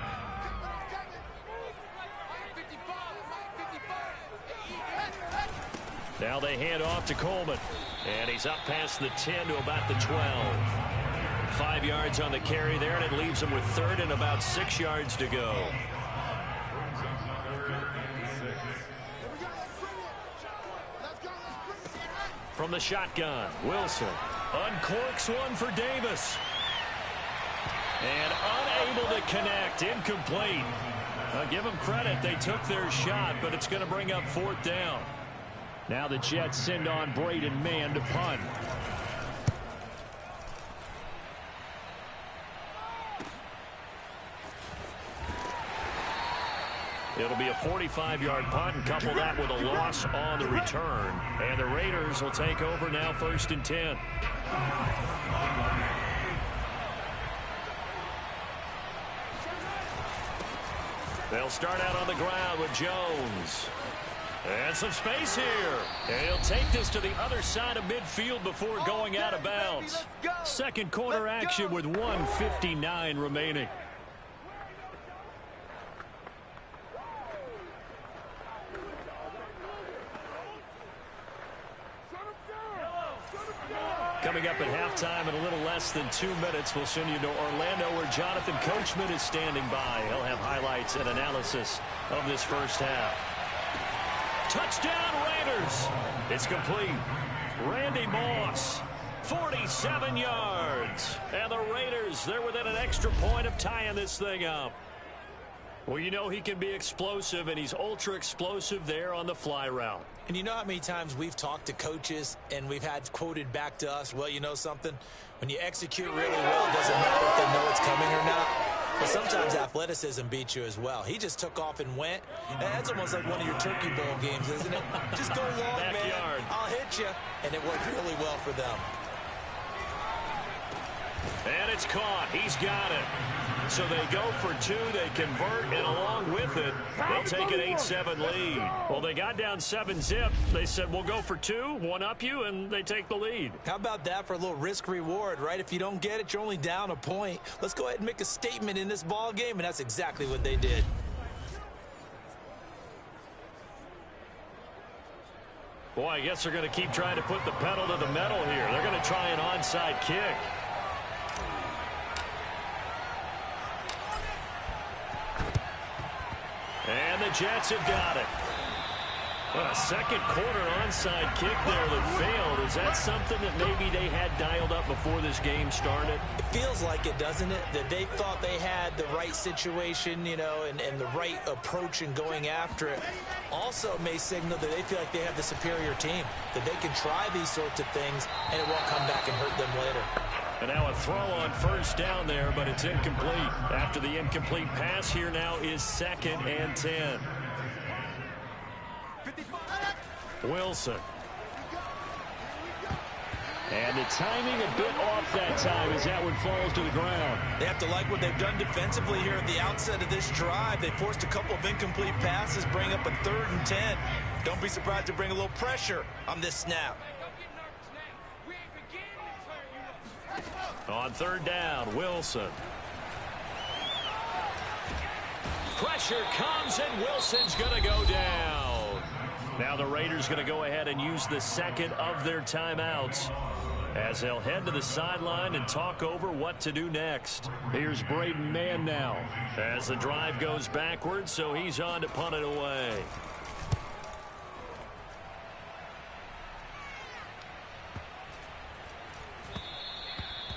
Now they hand off to Coleman. And he's up past the 10 to about the 12. 5 yards on the carry there, and it leaves him with 3rd and about 6 yards to go. From the shotgun, Wilson uncorks one for Davis. And unable to connect, incomplete. I'll give them credit, they took their shot, but it's going to bring up 4th down. Now the Jets send on Braden Mann to punt. It'll be a 45-yard punt, and couple that with a loss on the return. And the Raiders will take over now, 1st and 10. They'll start out on the ground with Jones. And some space here. And he'll take this to the other side of midfield before going out of bounds. 2nd quarter action with 1:59 remaining. Coming up at halftime in a little less than 2 minutes, we'll send you to Orlando where Jonathan Coachman is standing by. He'll have highlights and analysis of this first half. Touchdown Raiders. It's complete. Randy Moss, 47 yards. And the Raiders, they're within an extra point of tying this thing up. Well, you know he can be explosive, and he's ultra-explosive there on the fly route. And you know how many times we've talked to coaches and we've had quoted back to us, well, you know something? When you execute really well, it doesn't matter if they know it's coming or not. But sometimes athleticism beats you as well. He just took off and went. That's almost like one of your Turkey Bowl games, isn't it? Just go long, Backyard. man. I'll hit you. And it worked really well for them. And it's caught. He's got it. So they go for two, they convert, and along with it, they'll take an 8-7 lead. Well, they got down 7-zip. They said, we'll go for two, one up you, and they take the lead. How about that for a little risk-reward, right? If you don't get it, you're only down a point. Let's go ahead and make a statement in this ball game, and that's exactly what they did. Boy, I guess they're going to keep trying to put the pedal to the metal here. They're going to try an onside kick. And the Jets have got it. Well, a second quarter onside kick there that failed. Is that something that maybe they had dialed up before this game started? It feels like it, doesn't it? That they thought they had the right situation, you know, and the right approach in going after it. Also may signal that they feel like they have the superior team, that they can try these sorts of things and it won't come back and hurt them later. And now a throw on first down there, but it's incomplete. After the incomplete pass, here now is 2nd and 10. Wilson. And the timing a bit off that time as that one falls to the ground. They have to like what they've done defensively here at the outset of this drive. They forced a couple of incomplete passes, bring up a 3rd and 10. Don't be surprised to bring a little pressure on this snap. On 3rd down, Wilson. Pressure comes, and Wilson's going to go down. Now the Raiders going to go ahead and use the second of their timeouts as they'll head to the sideline and talk over what to do next. Here's Braden Mann now as the drive goes backwards, so he's on to punt it away.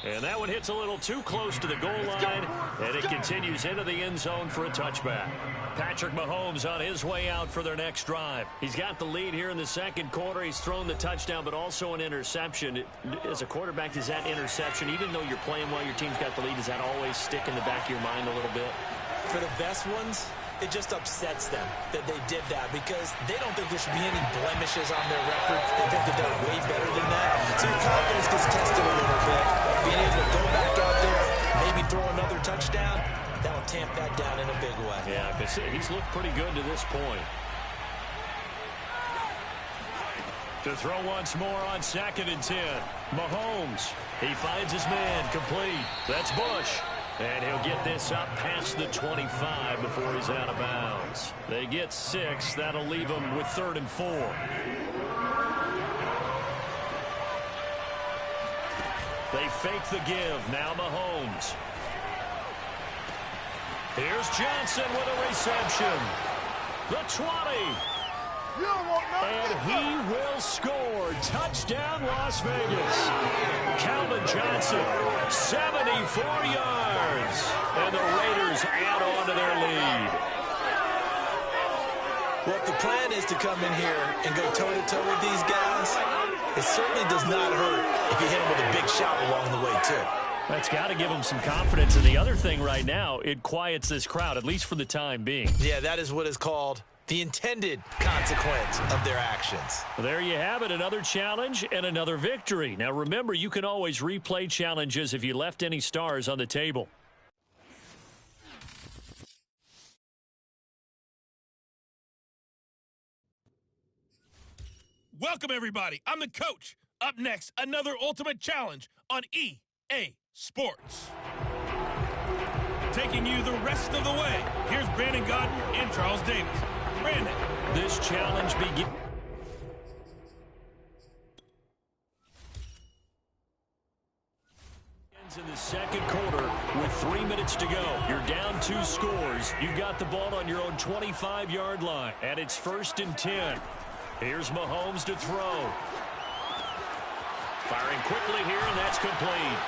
And that one hits a little too close to the goal line, and it continues into the end zone for a touchback. Patrick Mahomes on his way out for their next drive. He's got the lead here in the second quarter. He's thrown the touchdown, but also an interception. As a quarterback, does that interception, even though you're playing while your team's got the lead, does that always stick in the back of your mind a little bit? For the best ones, it just upsets them that they did that because they don't think there should be any blemishes on their record. They think that they're way better than that. So your confidence gets tested a little bit. Being able to go back out there, maybe throw another touchdown, that'll tamp that down in a big way. Yeah, because he's looked pretty good to this point. To throw once more on 2nd and 10. Mahomes, he finds his man, complete. That's Bush. And he'll get this up past the 25 before he's out of bounds. They get 6. That'll leave them with 3rd and 4. They fake the give. Now Mahomes. Here's Johnson with a reception. The 20. And he will score. Touchdown, Las Vegas. Calvin Johnson, 74 yards. And the Raiders add on to their lead. Well, if the plan is to come in here and go toe-to-toe with these guys, it certainly does not hurt if you hit them with a big shot along the way, too. That's got to give them some confidence. And the other thing right now, it quiets this crowd, at least for the time being. Yeah, that is what is called the intended consequence of their actions. Well, there you have it, another challenge and another victory. Now remember, you can always replay challenges if you left any stars on the table. Welcome, everybody. I'm the coach. Up next, another ultimate challenge on EA Sports. Taking you the rest of the way, here's Brandon Godden and Charles Davis. Brandon. This challenge begins in the second quarter with 3 minutes to go. You're down 2 scores. You've got the ball on your own 25-yard line, and it's 1st and 10. Here's Mahomes to throw. Firing quickly here, and that's complete.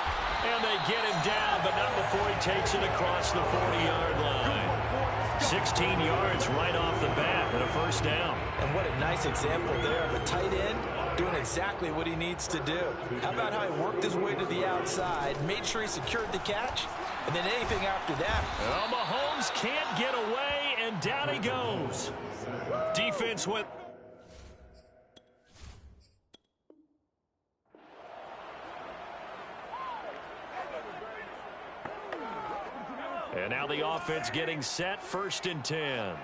And they get him down, but not before he takes it across the 40-yard line. 16 yards right off the bat and a first down. And what a nice example there of a tight end doing exactly what he needs to do. How about how he worked his way to the outside, made sure he secured the catch, and then anything after that. Well, Mahomes can't get away, and down he goes. Defense went. And now the offense getting set, 1st and 10.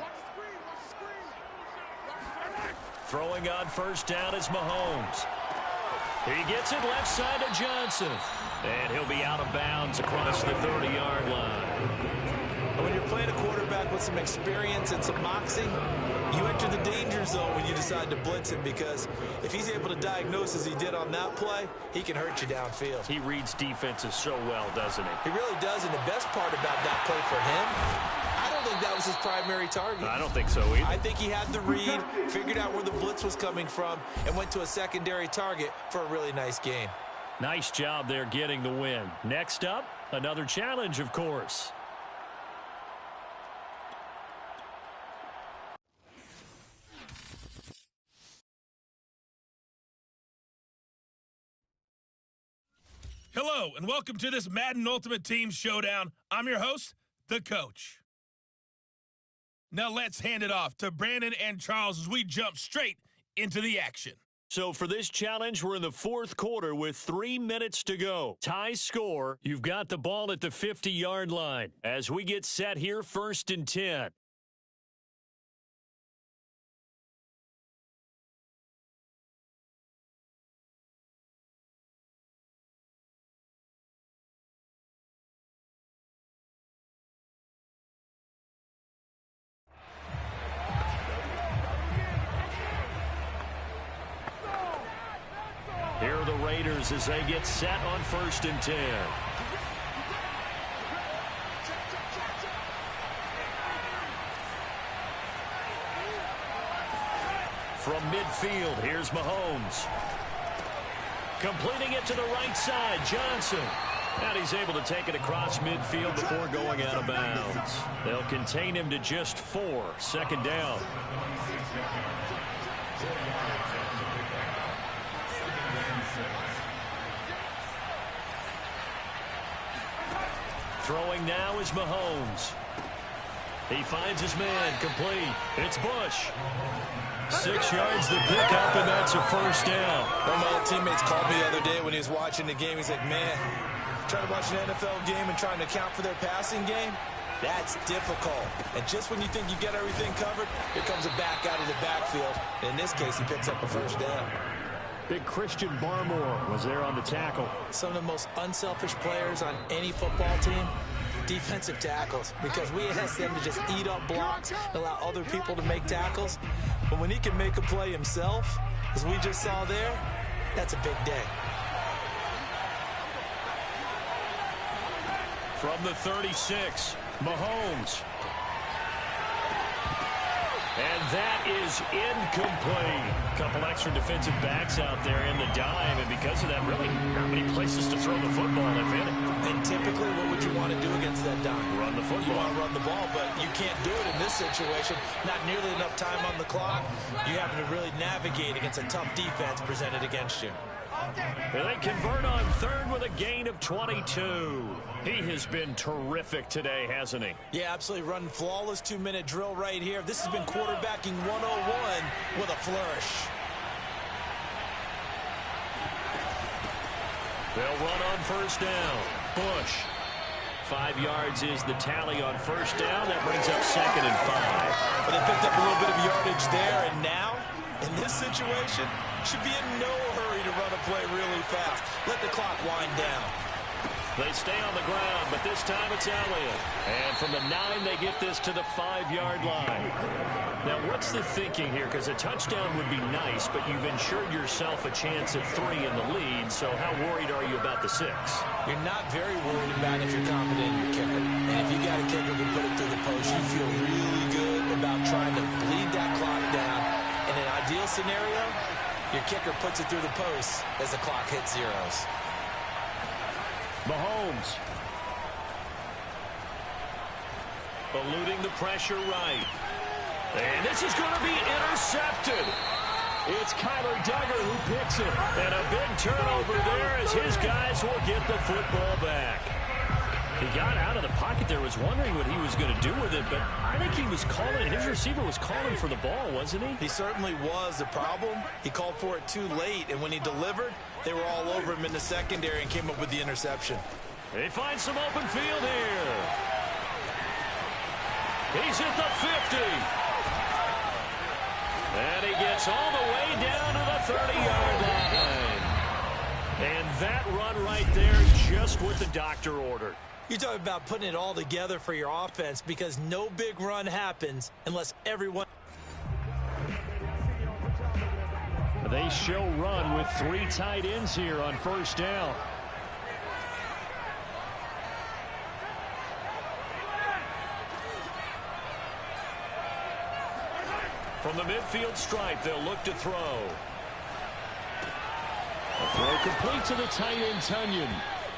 Throwing on first down is Mahomes. He gets it left side to Johnson. And he'll be out of bounds across the 30-yard line. When you're playing a quarterback with some experience and some moxie, you enter the danger zone when you decide to blitz him, because if he's able to diagnose as he did on that play, he can hurt you downfield. He reads defenses so well, doesn't he? He really does, and the best part about that play for him, I don't think that was his primary target. I don't think so either. I think he had the read, figured out where the blitz was coming from, and went to a secondary target for a really nice gain. Nice job there getting the win. Next up, another challenge, of course. Hello, and welcome to this Madden Ultimate Team Showdown. I'm your host, the Coach. Now let's hand it off to Brandon and Charles as we jump straight into the action. So for this challenge, we're in the 4th quarter with 3 minutes to go. Tie score, you've got the ball at the 50-yard line. As we get set here, 1st and 10. Here are the Raiders as they get set on 1st and 10. From midfield, here's Mahomes. Completing it to the right side, Johnson. And he's able to take it across midfield before going out of bounds. They'll contain him to just 4. 2nd down. Throwing now is Mahomes. He finds his man, complete. It's Bush. 6 yards to pick up, and that's a first down. One of my old teammates called me the other day when he was watching the game. He's like, man, trying to watch an NFL game and trying to account for their passing game, that's difficult. And just when you think you get everything covered, here comes a back out of the backfield. And in this case, he picks up a first down. Big Christian Barmore was there on the tackle. Some of the most unselfish players on any football team, defensive tackles, because we ask them to just eat up blocks and allow other people to make tackles. But when he can make a play himself, as we just saw there, that's a big day. From the 36, Mahomes. And that is incomplete. Couple extra defensive backs out there in the dime, and because of that, really not many places to throw the football, if any. And typically, what would you want to do against that dime? Run the football. You want to run the ball, but you can't do it in this situation. Not nearly enough time on the clock. You have to really navigate against a tough defense presented against you. And they convert on 3rd with a gain of 22. He has been terrific today, hasn't he? Yeah, absolutely. Running flawless 2-minute drill right here. This has been quarterbacking 101 with a flourish. They'll run on first down. Bush. 5 yards is the tally on first down. That brings up 2nd and 5. But they picked up a little bit of yardage there, and now, in this situation, should be in no hurry to run a play really fast. Let the clock wind down. They stay on the ground, but this time it's Elliott. And from the 9, they get this to the 5-yard line. Now, what's the thinking here? Because a touchdown would be nice, but you've ensured yourself a chance at 3 in the lead, so how worried are you about the 6? You're not very worried about if you're confident in your kicker. And if you got a kicker who can put it through the post, you feel really good about trying to bleed that clock down. In an ideal scenario, your kicker puts it through the post as the clock hits zeros. Mahomes. eluding the pressure right. And this is going to be intercepted. It's Kyler Duggar who picks it. And a big turnover there as his guys will get the football back. He got out of the pocket there, was wondering what he was going to do with it, but I think he was calling, his receiver was calling for the ball, wasn't he? He certainly was. The problem, he called for it too late, and when he delivered, they were all over him in the secondary and came up with the interception. They find some open field here. He's at the 50. And he gets all the way down to the 30-yard line. And that run right there, just what the doctor ordered. You're talking about putting it all together for your offense because no big run happens unless everyone... They show run with 3 tight ends here on first down. From the midfield stripe, they'll look to throw. A throw complete to the tight end, Tunyon.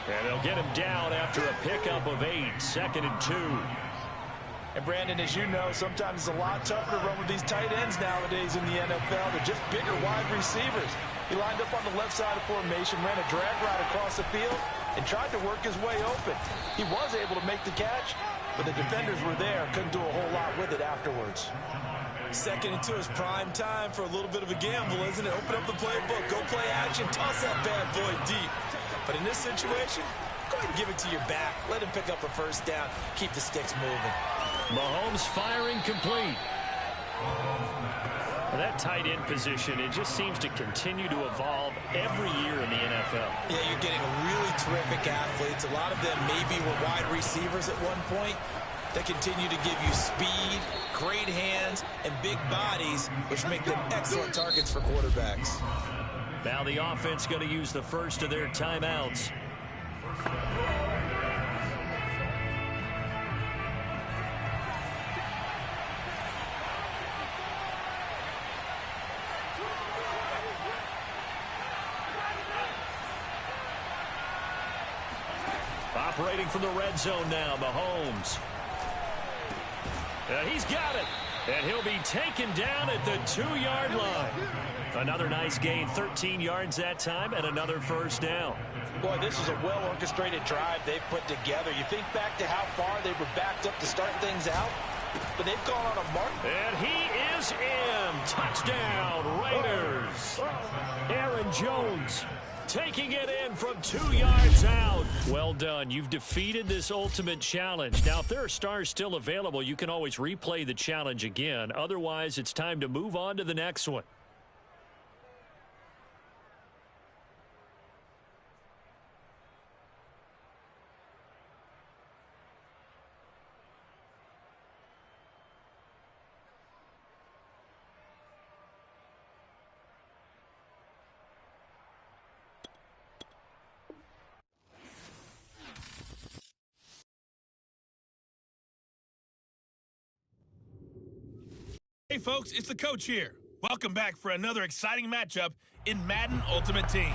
And they'll get him down after a pickup of 8, 2nd and 2. And Brandon, as you know, sometimes it's a lot tougher to run with these tight ends nowadays in the NFL. They're just bigger wide receivers. He lined up on the left side of formation, ran a drag route across the field, and tried to work his way open. He was able to make the catch, but the defenders were there, couldn't do a whole lot with it afterwards. 2nd and 2 is prime time for a little bit of a gamble, isn't it? Open up the playbook, go play action, toss that bad boy deep. But in this situation, go ahead and give it to your back. Let him pick up a first down. Keep the sticks moving. Mahomes firing complete. That tight end position, it just seems to continue to evolve every year in the NFL. Yeah, you're getting really terrific athletes. A lot of them maybe were wide receivers at one point. They continue to give you speed, great hands, and big bodies, which make them excellent targets for quarterbacks. Now the offense going to use the first of their timeouts. Operating from the red zone now, Mahomes. He's got it. And he'll be taken down at the 2-yard line. Another nice gain, 13 yards that time, and another first down. Boy, this is a well-orchestrated drive they've put together. You think back to how far they were backed up to start things out, but they've gone on a mark. And he is in. Touchdown, Raiders. Aaron Jones taking it in from 2 yards out. Well done. You've defeated this ultimate challenge. Now, if there are stars still available, you can always replay the challenge again. Otherwise, it's time to move on to the next one. Hey folks, it's the coach here. Welcome back for another exciting matchup in Madden Ultimate Team.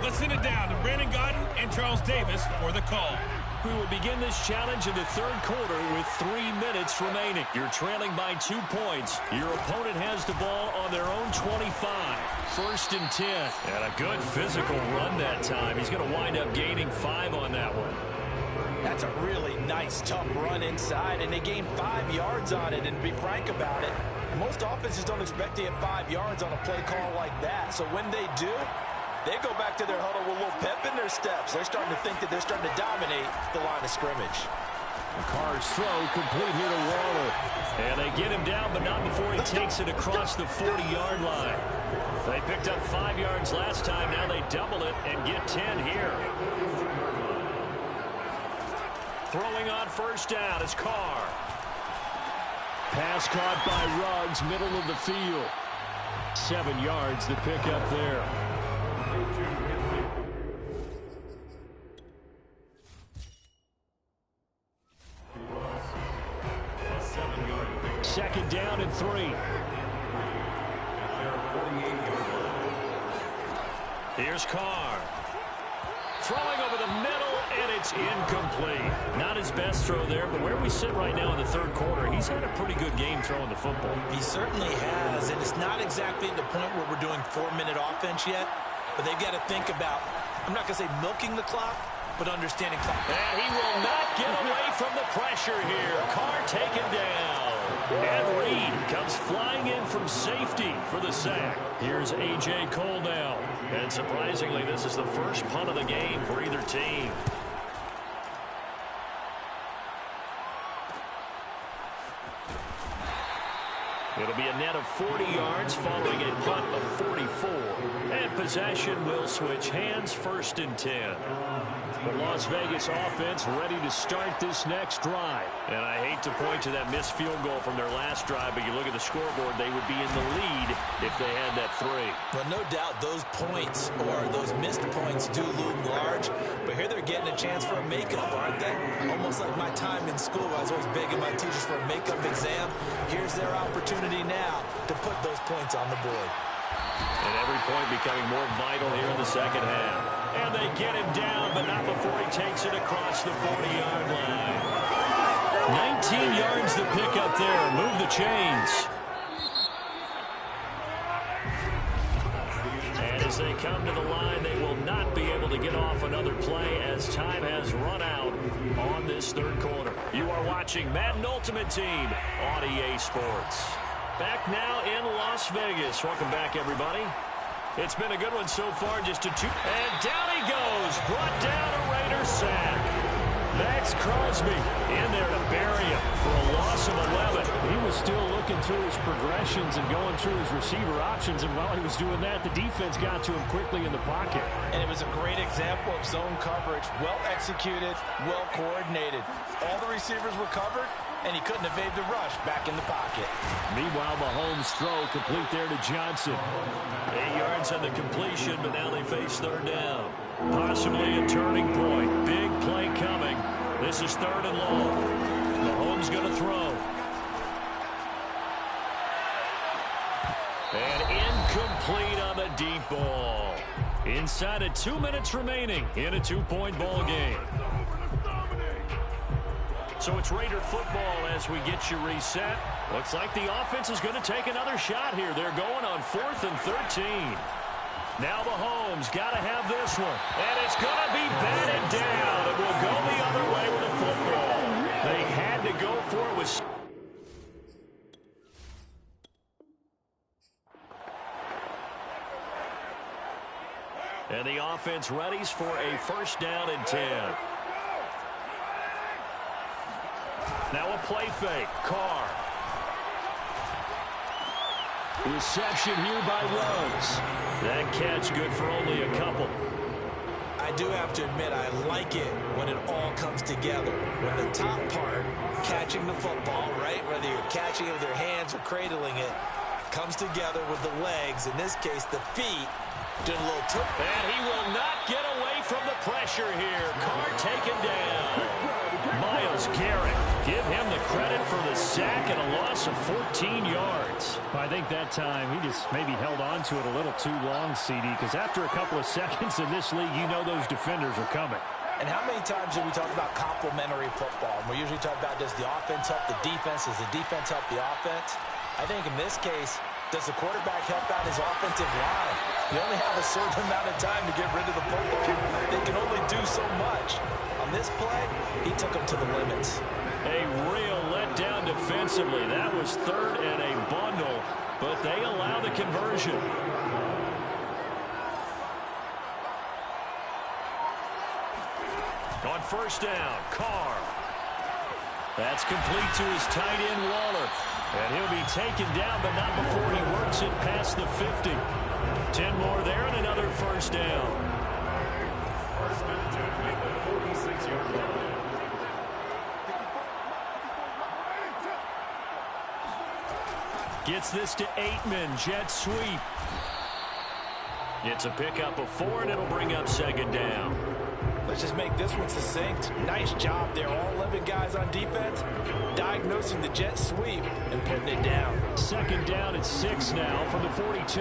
Let's send it down to Brandon Gaudin and Charles Davis for the call. We will begin this challenge in the third quarter with 3 minutes remaining. You're trailing by 2 points. Your opponent has the ball on their own 25. 1st and 10. And a good physical run that time. He's going to wind up gaining 5 on that one. That's a really nice, tough run inside, and they gained 5 yards on it. And to be frank about it, most offenses don't expect to get 5 yards on a play call like that. So when they do, they go back to their huddle with a little pep in their steps. They're starting to think that they're starting to dominate the line of scrimmage. Carr's throw complete here to Waller. And they get him down, but not before he takes it across the 40-yard line. They picked up 5 yards last time. Now they double it and get 10 here. Throwing on first down is Carr. Pass caught by Ruggs, middle of the field. 7 yards, the pickup there. Second down and 3. Here's Carr. Throwing over the middle, and it's It's incomplete. Not his best throw there, but where we sit right now in the third quarter, he's had a pretty good game throwing the football. He certainly has, and it's not exactly the point where we're doing 4-minute offense yet, but they've got to think about, I'm not going to say milking the clock, but understanding clock. And he will not get away from the pressure here. Carr taken down. And Reed comes flying in from safety for the sack. Here's A.J. Cole now. And surprisingly, this is the first punt of the game for either team. It'll be a net of 40 yards following a punt of 44. And possession will switch hands, 1st and 10. The Las Vegas offense ready to start this next drive. And I hate to point to that missed field goal from their last drive, but you look at the scoreboard, they would be in the lead if they had that 3. Well, no doubt those points or those missed points do loom large, but here they're getting a chance for a makeup, aren't they? Almost like my time in school, I was always begging my teachers for a makeup exam. Here's their opportunity now to put those points on the board. And every point becoming more vital here in the second half. And they get him down, but not before he takes it across the 40-yard line. 19 yards to pick up there. Move the chains. And as they come to the line, they will not be able to get off another play as time has run out on this third quarter. You are watching Madden Ultimate Team on EA Sports. Back now in Las Vegas. Welcome back, everybody. It's been a good one so far, just a 2. And down he goes. Brought down a Raider sack. That's Crosby in there to bury him for a loss of 11. He was still looking through his progressions and going through his receiver options, and while he was doing that, the defense got to him quickly in the pocket. And it was a great example of zone coverage. Well executed, well coordinated. All the receivers were covered, and he couldn't evade the rush back in the pocket. Meanwhile, Mahomes' throw complete there to Johnson. 8 yards on the completion, but now they face 3rd down. Possibly a turning point. Big play coming. This is 3rd and long. Mahomes going to throw. And incomplete on the deep ball. Inside of 2 minutes remaining in a 2-point ball game. So it's Raider football as we get you reset. Looks like the offense is going to take another shot here. They're going on 4th and 13. Now Mahomes got to have this one. And it's going to be batted down. It will go the other way with the football. They had to go for it with... And the offense readies for a 1st down and 10. Now a play fake. Carr. Reception here by Ruggs. That catch good for only a couple. I do have to admit, I like it when it all comes together. When the top part, catching the football, right, whether you're catching it with your hands or cradling it, comes together with the legs, in this case the feet, doing a little tip. And he will not get away from the pressure here. Carr taken down. Myles Garrett, give him the credit for the sack and a loss of 14 yards. I think that time he just maybe held on to it a little too long, CD, because after a couple of seconds in this league, you know those defenders are coming. And how many times do we talk about complementary football? And we usually talk about, does the offense help the defense? Does the defense help the offense? I think in this case, does the quarterback help out his offensive line? You only have a certain amount of time to get rid of the football. They can only do so much. On this play, he took them to the limits. A real letdown defensively. That was 3rd and a bundle, but they allow the conversion. On 1st down, Carr. That's complete to his tight end, Waller. And he'll be taken down, but not before he works it past the 50. 10 more there and another 1st down. 1st and 10 at the 46-yard line. Gets this to Aitman, jet sweep. It's a pickup of 4, and it'll bring up 2nd down. Let's just make this one succinct. Nice job there. All 11 guys on defense diagnosing the jet sweep and putting it down. 2nd down at 6 now from the 42.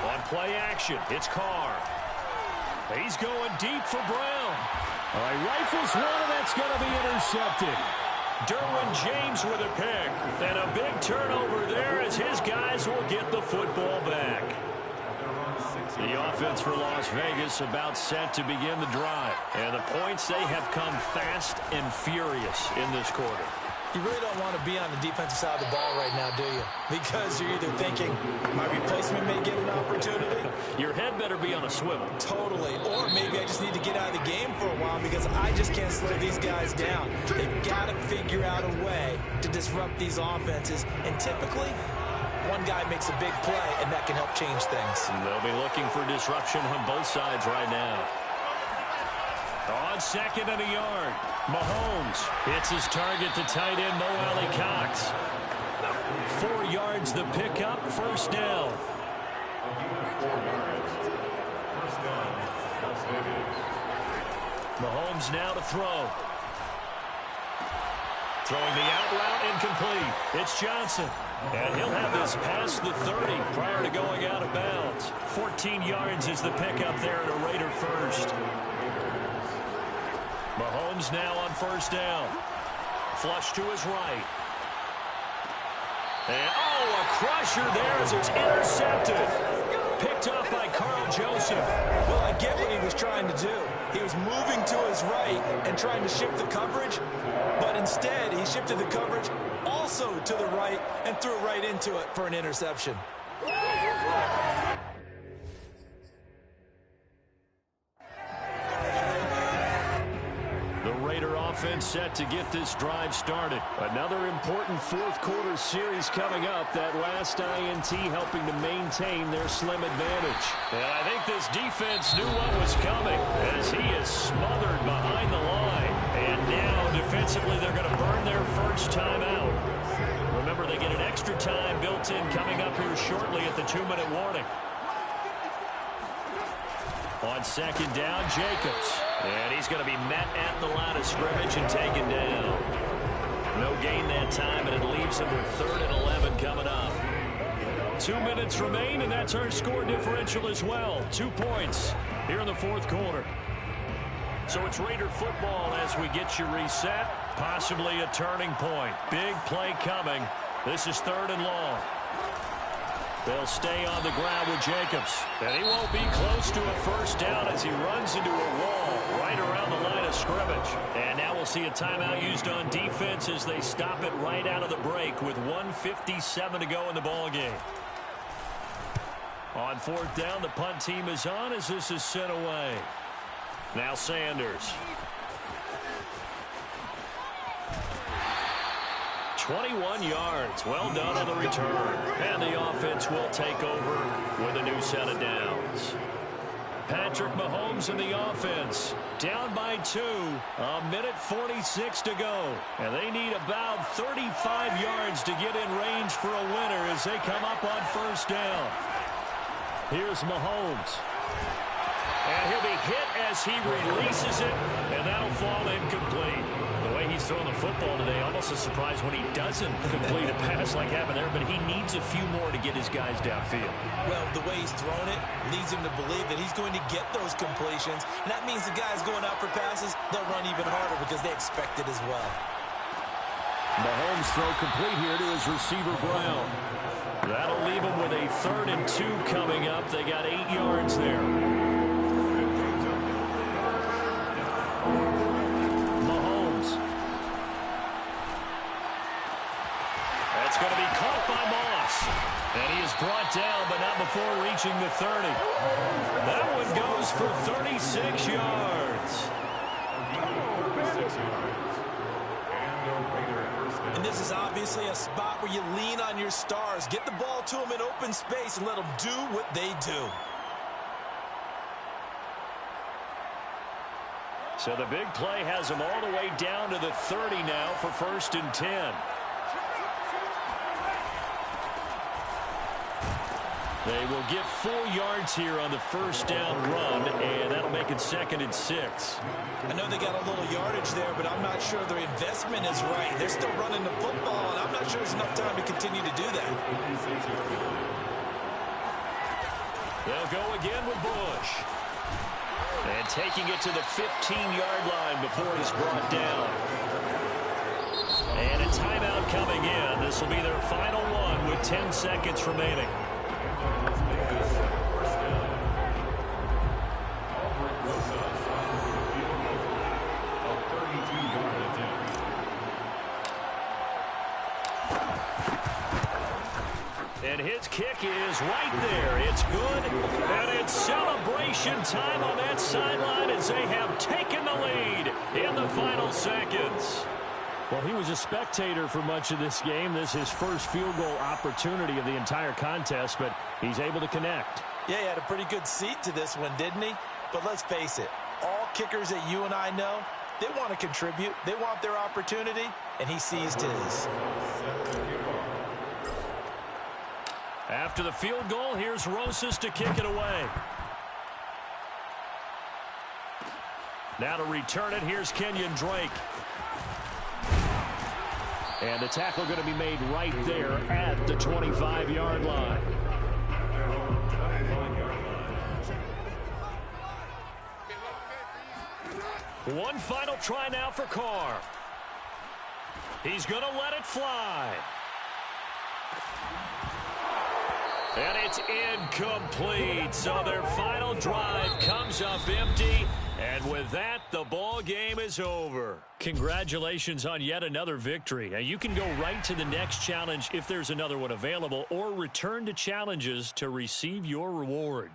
On play action, it's Carr. He's going deep for Brown. All right, rifles one, and that's going to be intercepted. Derwin James with a pick. And a big turnover there as his guys will get the football back. The offense for Las Vegas about set to begin the drive. And the points, they have come fast and furious in this quarter. You really don't want to be on the defensive side of the ball right now, do you? Because you're either thinking, my replacement may get an opportunity. Your head better be on a swivel. Totally. Or maybe I just need to get out of the game for a while because I just can't slow these guys down. They've got to figure out a way to disrupt these offenses. And typically, one guy makes a big play, and that can help change things. And they'll be looking for disruption on both sides right now. On second and a yard, Mahomes hits his target to tight end Mo Alley-Cox. 4 yards the pickup, first down. Mahomes now to throw. Throwing the out route incomplete. It's Johnson. And he'll have this past the 30 prior to going out of bounds. 14 yards is the pickup there at a Raider first. Mahomes now on first down. Flush to his right. And, a crusher there as it's intercepted. Picked up by Carl Joseph. Well, I get what he was trying to do. He was moving to his right and trying to shift the coverage, but instead he shifted the coverage also to the right and threw right into it for an interception. The Raider offense set to get this drive started. Another important fourth quarter series coming up. That last INT helping to maintain their slim advantage. And I think this defense knew what was coming as he is smothered behind the line. And now defensively they're going to burn their first time out. Remember, they get an extra time built in coming up here shortly at the 2-minute warning. On second down, Jacobs. And he's going to be met at the line of scrimmage and taken down. No gain that time, and it leaves him with 3rd and 11 coming up. 2 minutes remain, and that's our score differential as well. 2 points here in the fourth quarter. So it's Raider football as we get you reset. Possibly a turning point. Big play coming. This is 3rd and long. They'll stay on the ground with Jacobs. And he won't be close to a first down as he runs into a wall right around the line of scrimmage. And now we'll see a timeout used on defense as they stop it right out of the break with 1:57 to go in the ballgame. On 4th down, the punt team is on as this is sent away. Now Sanders. 21 yards. Well done on the return. And the offense will take over with a new set of downs. Patrick Mahomes in the offense. Down by 2. 1:46 to go. And they need about 35 yards to get in range for a winner as they come up on first down. Here's Mahomes. And he'll be hit as he releases it, and that'll fall incomplete. The way he's throwing the football today, almost a surprise when he doesn't complete a pass like happened there, but he needs a few more to get his guys downfield. Well, the way he's thrown it leads him to believe that he's going to get those completions, and that means the guys going out for passes, they'll run even harder because they expect it as well. Mahomes throw complete here to his receiver, Brown. That'll leave him with a 3rd and 2 coming up. They got 8 yards there. Mahomes. That's going to be caught by Moss. And he is brought down, but not before reaching the 30. That one goes for 36 yards. And this is obviously a spot where you lean on your stars. Get the ball to them in open space and let them do what they do. So the big play has them all the way down to the 30 now for 1st and 10. They will get 4 yards here on the first down run, and that'll make it 2nd and 6. I know they got a little yardage there, but I'm not sure their investment is right. They're still running the football, and I'm not sure there's enough time to continue to do that. They'll go again with Bush. taking it to the 15-yard line before he's brought down. And a timeout coming in. This will be their final one with 10 seconds remaining. And his kick is right there. It's good. And it's celebration time on that sideline as they have taken the lead in the final seconds. Well, he was a spectator for much of this game. This is his first field goal opportunity of the entire contest, but he's able to connect. Yeah, he had a pretty good seat to this one, didn't he? But let's face it, all kickers that you and I know, they want to contribute. They want their opportunity, and he seized his. After the field goal, here's Rosas to kick it away. Now to return it, here's Kenyon Drake. And the tackle going to be made right there at the 25-yard line. One final try now for Carr. He's going to let it fly. And it's incomplete. So their final drive comes up empty. And with that, the ball game is over. Congratulations on yet another victory. Now, you can go right to the next challenge if there's another one available, or return to challenges to receive your reward.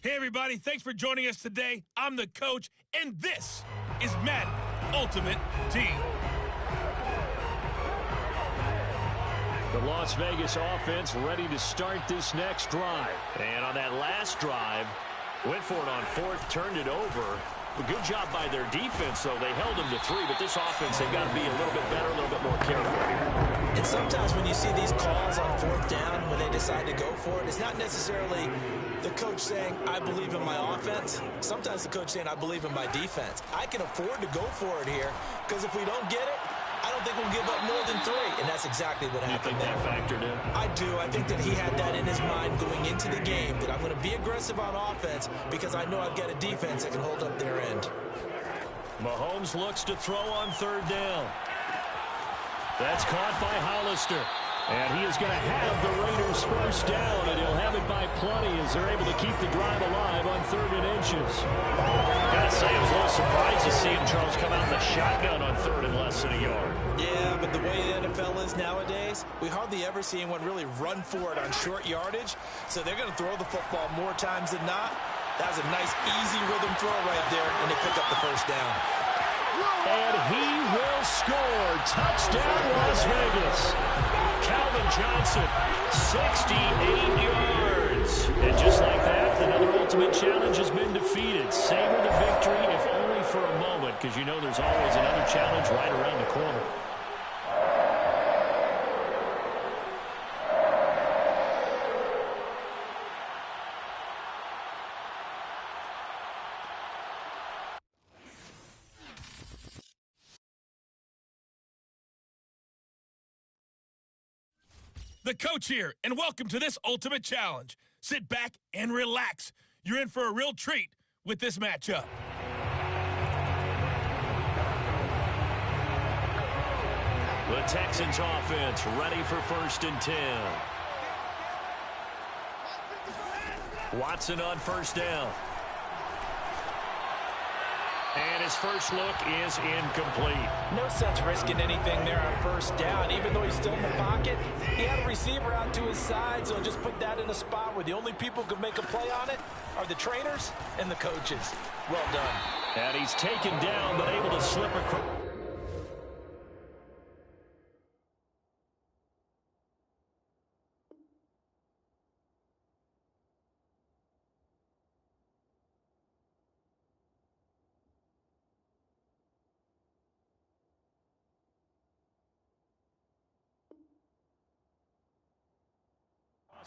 Hey, everybody. Thanks for joining us today. I'm the coach, and this is Madden Ultimate Team. The Las Vegas offense ready to start this next drive. And on that last drive, went for it on fourth, turned it over. A good job by their defense, though. They held them to 3, but this offense, they've got to be a little bit better, a little bit more careful here. And sometimes when you see these calls on fourth down, when they decide to go for it, it's not necessarily the coach saying, I believe in my offense. Sometimes the coach saying, I believe in my defense. I can afford to go for it here, because if we don't get it, I don't think we'll give up more than 3, and that's exactly what happened there. You think that factored in? I do. I think that he had that in his mind going into the game, that I'm going to be aggressive on offense because I know I've got a defense that can hold up their end. Mahomes looks to throw on third down. That's caught by Hollister. And he is going to have the Raiders first down, and he'll have it by plenty as they're able to keep the drive alive on 3rd and inches. Gotta say, I was a little surprised to see him, Charles, come out in the shotgun on 3rd and less than a yard. Yeah, but the way the NFL is nowadays, we hardly ever see anyone really run for it on short yardage. So they're going to throw the football more times than not. That was a nice, easy rhythm throw right there, and they pick up the first down. And he will score. Touchdown, Las Vegas. Calvin Johnson, 68 yards. And just like that, another ultimate challenge has been defeated. Savor the victory, if only for a moment, because you know there's always another challenge right around the corner. The coach here, and welcome to this Ultimate Challenge. Sit back and relax. You're in for a real treat with this matchup. The Texans offense ready for 1st and 10. Watson on first down. And his first look is incomplete. No sense risking anything there on first down. Even though he's still in the pocket, he had a receiver out to his side, so just put that in a spot where the only people who can make a play on it are the trainers and the coaches. Well done. And he's taken down, but able to slip across.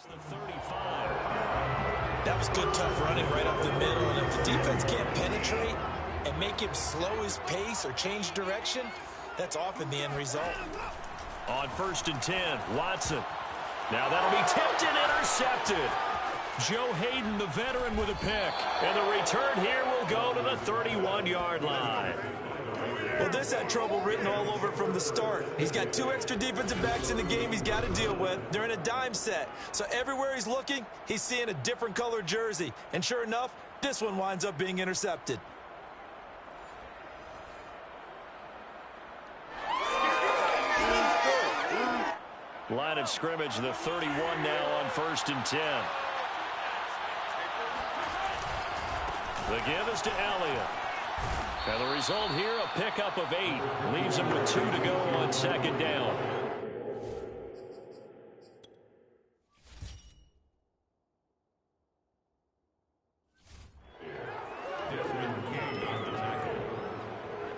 The 35. That was good, tough running right up the middle. And if the defense can't penetrate and make him slow his pace or change direction, that's often the end result. On 1st and 10, Watson. Now that'll be tipped and intercepted. Joe Hayden, the veteran, with a pick. And the return here will go to the 31-yard line. Well, this had trouble written all over from the start. He's got 2 extra defensive backs in the game he's got to deal with. They're in a dime set. So everywhere he's looking, he's seeing a different color jersey. And sure enough, this one winds up being intercepted. Line of scrimmage, the 31 now on 1st and 10. The give is to Elliott. And the result here, a pickup of 8. Leaves him with 2 to go on 2nd down.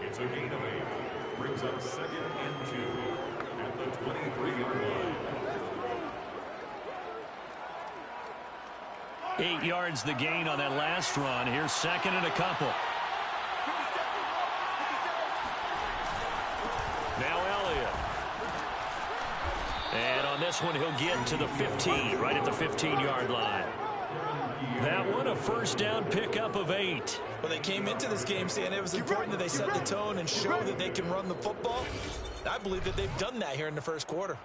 It's a gain of 8. Brings up 2nd and 2 at the 23-yard line. 8 yards the gain on that last run. Here's 2nd and a couple. Now Elliott. And on this one, he'll get to the 15, right at the 15-yard line. That one, a first down pickup of 8. Well, they came into this game saying it was important that they set the tone and show that they can run the football. I believe that they've done that here in the first quarter.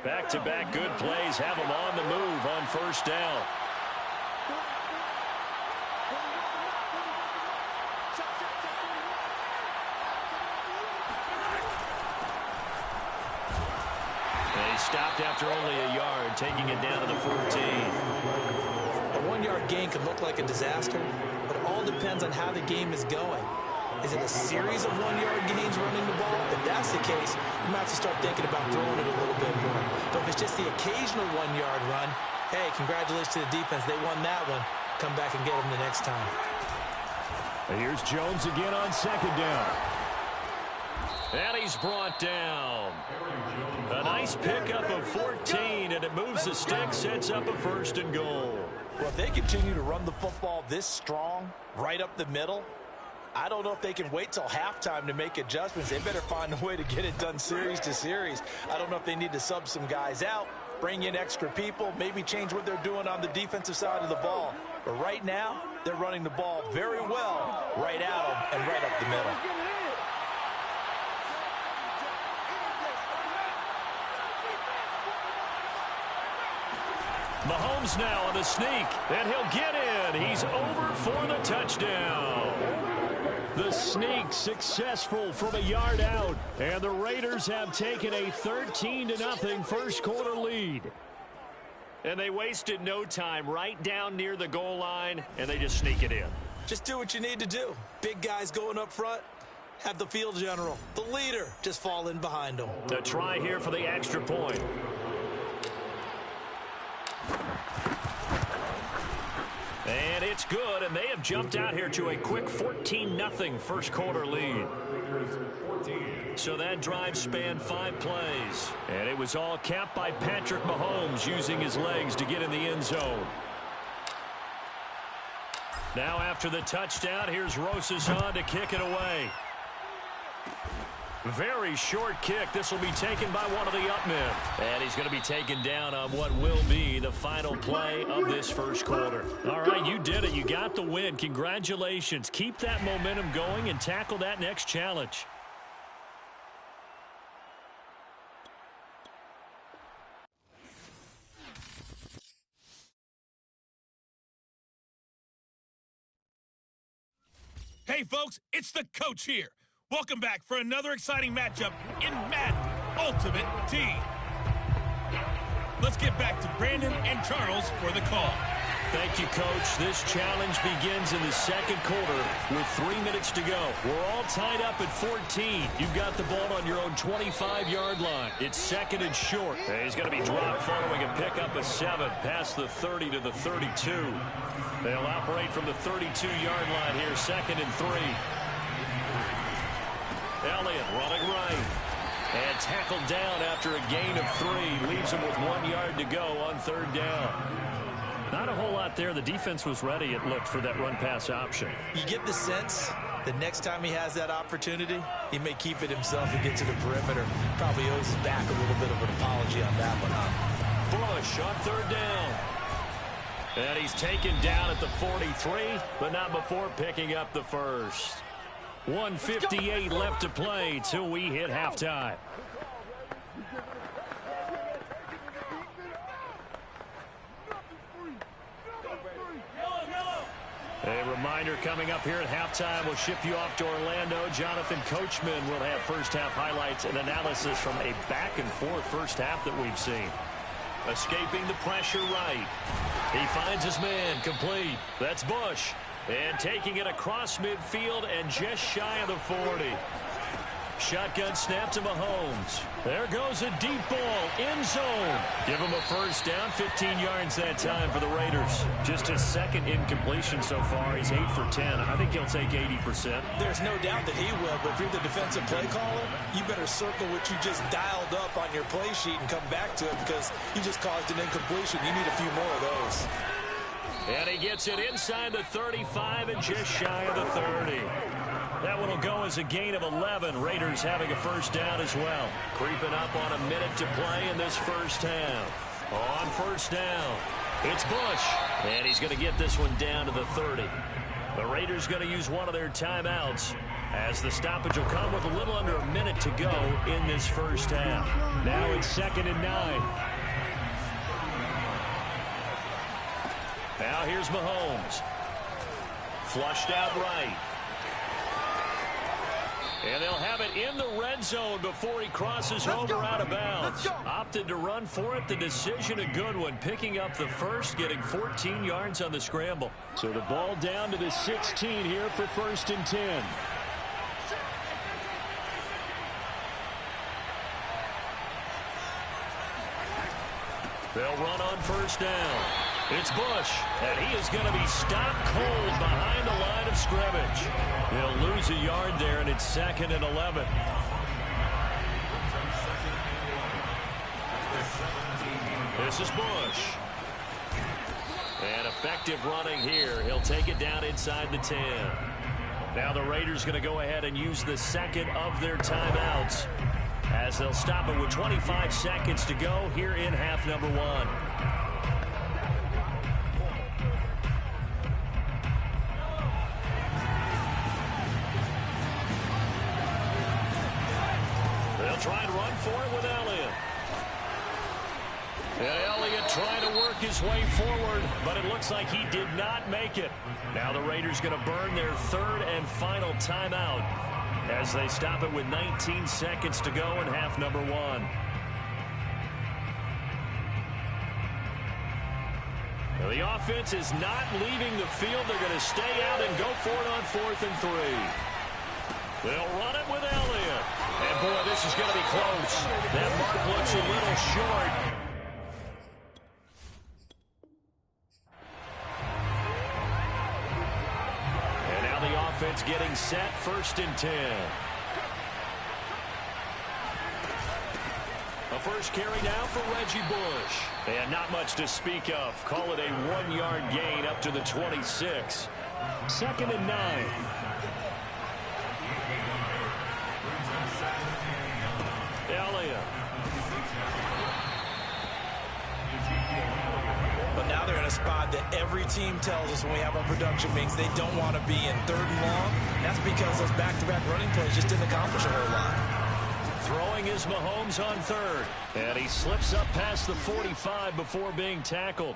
Back-to-back good plays have them on the move on first down. stopped after only a yard, taking it down to the 14. A 1-yard gain could look like a disaster, but it all depends on how the game is going. Is it a series of 1-yard gains running the ball? If that's the case, you might have to start thinking about throwing it a little bit more. But if it's just the occasional 1-yard run, hey, congratulations to the defense. They won that one. Come back and get them the next time. And here's Jones again on second down. And he's brought down. A nice pickup of 14, and it moves the stick, sets up a 1st and goal. Well, if they continue to run the football this strong, right up the middle, I don't know if they can wait till halftime to make adjustments. They better find a way to get it done series to series. I don't know if they need to sub some guys out, bring in extra people, maybe change what they're doing on the defensive side of the ball. But right now, they're running the ball very well right at them and right up the middle. Mahomes now on the sneak, and he'll get in. He's over for the touchdown. The sneak successful from a yard out, and the Raiders have taken a 13-0 first quarter lead. And they wasted no time right down near the goal line, and they just sneak it in. Just do what you need to do. Big guys going up front, have the field general, the leader, just fall in behind them. A try here for the extra point. And it's good, and they have jumped out here to a quick 14-0 first quarter lead. So that drive spanned 5 plays. And it was all capped by Patrick Mahomes using his legs to get in the end zone. Now after the touchdown, here's Rosas on to kick it away. Very short kick. This will be taken by one of the up men. And he's going to be taken down on what will be the final play of this first quarter. All right, you did it. You got the win. Congratulations. Keep that momentum going and tackle that next challenge. Hey, folks, it's the coach here. Welcome back for another exciting matchup in Madden Ultimate Team. Let's get back to Brandon and Charles for the call. Thank you, Coach. This challenge begins in the second quarter with 3 minutes to go. We're all tied up at 14. You've got the ball on your own 25-yard line. It's 2nd and short. And he's going to be dropped following a pickup of 7 past the 30 to the 32. They'll operate from the 32-yard line here, 2nd and 3. Elliott running right. And tackled down after a gain of 3. Leaves him with 1 yard to go on 3rd down. Not a whole lot there. The defense was ready, it looked, for that run-pass option. You get the sense the next time he has that opportunity, he may keep it himself and get to the perimeter. Probably owes his back a little bit of an apology on that one, huh? Bush on 3rd down. And he's taken down at the 43, but not before picking up the first. 1:58 left to play till we hit halftime. A reminder coming up here at halftime. We'll ship you off to Orlando. Jonathan Coachman will have first-half highlights and analysis from a back-and-forth first half that we've seen. Escaping the pressure right. He finds his man complete. That's Bush. And taking it across midfield and just shy of the 40. Shotgun snap to Mahomes. There goes a deep ball, end zone. Give him a first down, 15 yards that time for the Raiders. Just his 2nd incompletion so far. He's 8 for 10. I think he'll take 80%. There's no doubt that he will, but if you're the defensive play caller, you better circle what you just dialed up on your play sheet and come back to it because you just caused an incompletion. You need a few more of those. And he gets it inside the 35 and just shy of the 30. That one will go as a gain of 11. Raiders having a first down as well. Creeping up on a minute to play in this first half. On first down, it's Bush. And he's going to get this one down to the 30. The Raiders going to use one of their timeouts as the stoppage will come with a little under a minute to go in this first half. Now it's 2nd and 9. Now here's Mahomes. Flushed out right. And they'll have it in the red end zone before he crosses over out of bounds. Opted to run for it. The decision a good one. Picking up the first, getting 14 yards on the scramble. So the ball down to the 16 here for 1st and 10. They'll run on 1st down. It's Bush, and he is going to be stopped cold behind the line of scrimmage. He'll lose a yard there, and it's 2nd and 11. This is Bush. And effective running here. He'll take it down inside the 10. Now the Raiders going to go ahead and use the second of their timeouts, as they'll stop it with 25 seconds to go here in half number 1. They'll try and run for it with Elliott. And Elliott trying to work his way forward, but it looks like he did not make it. Now the Raiders going to burn their 3rd and final timeout, as they stop it with 19 seconds to go in half number 1. Now the offense is not leaving the field. They're going to stay out and go for it on 4th and 3. They'll run it with Elliott. And boy, this is going to be close. That mark looks a little short. And now the offense getting set, 1st and 10. A first carry now for Reggie Bush. And not much to speak of. Call it a 1-yard gain up to the 26. 2nd and 9. Elliott. But now they're in a spot that every team tells us when we have our production meetings they don't want to be in, 3rd and long. That's because those back-to-back running plays just didn't accomplish a whole lot. Throwing is Mahomes on 3rd. And he slips up past the 45 before being tackled.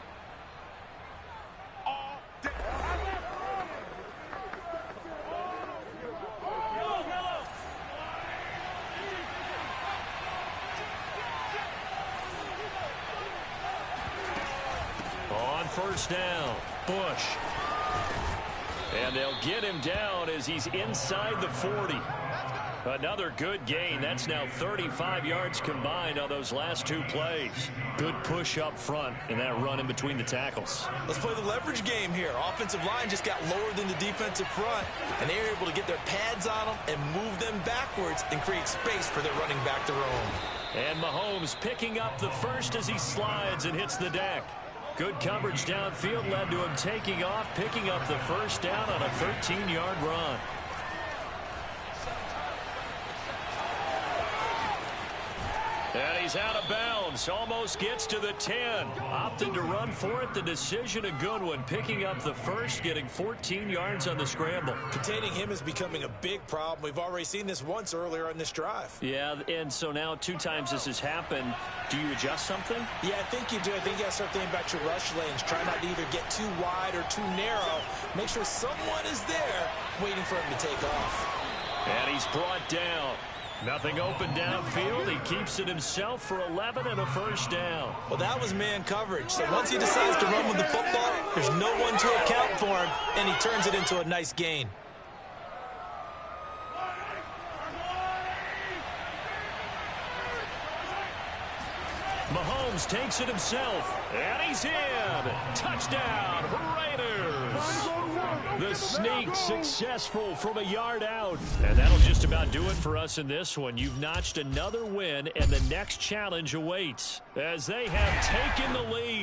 On 1st down, Bush. And they'll get him down as he's inside the 40. Another good gain. That's now 35 yards combined on those last 2 plays. Good push up front in that run in between the tackles. Let's play the leverage game here. Offensive line just got lower than the defensive front, and they were able to get their pads on them and move them backwards and create space for their running back to roam. And Mahomes picking up the first as he slides and hits the deck. Good coverage downfield led to him taking off, picking up the 1st down on a 13-yard run. And he's out of bounds. Almost gets to the 10. Opted to run for it. The decision a good one. Picking up the first, getting 14 yards on the scramble. Containing him is becoming a big problem. We've already seen this once earlier on this drive. Yeah, and so now 2 times this has happened. Do you adjust something? Yeah, I think you do. I think you got to start thinking about your rush lanes. Try not to either get too wide or too narrow. Make sure someone is there waiting for him to take off. And he's brought down. Nothing open downfield. He keeps it himself for 11 and a 1st down. Well, that was man coverage. So once he decides to run with the football, there's no one to account for him, and he turns it into a nice gain. Mahomes takes it himself, and he's in. Touchdown, Raiders. The sneak successful from a yard out. And that'll just about do it for us in this one. You've notched another win, and the next challenge awaits as they have taken the lead.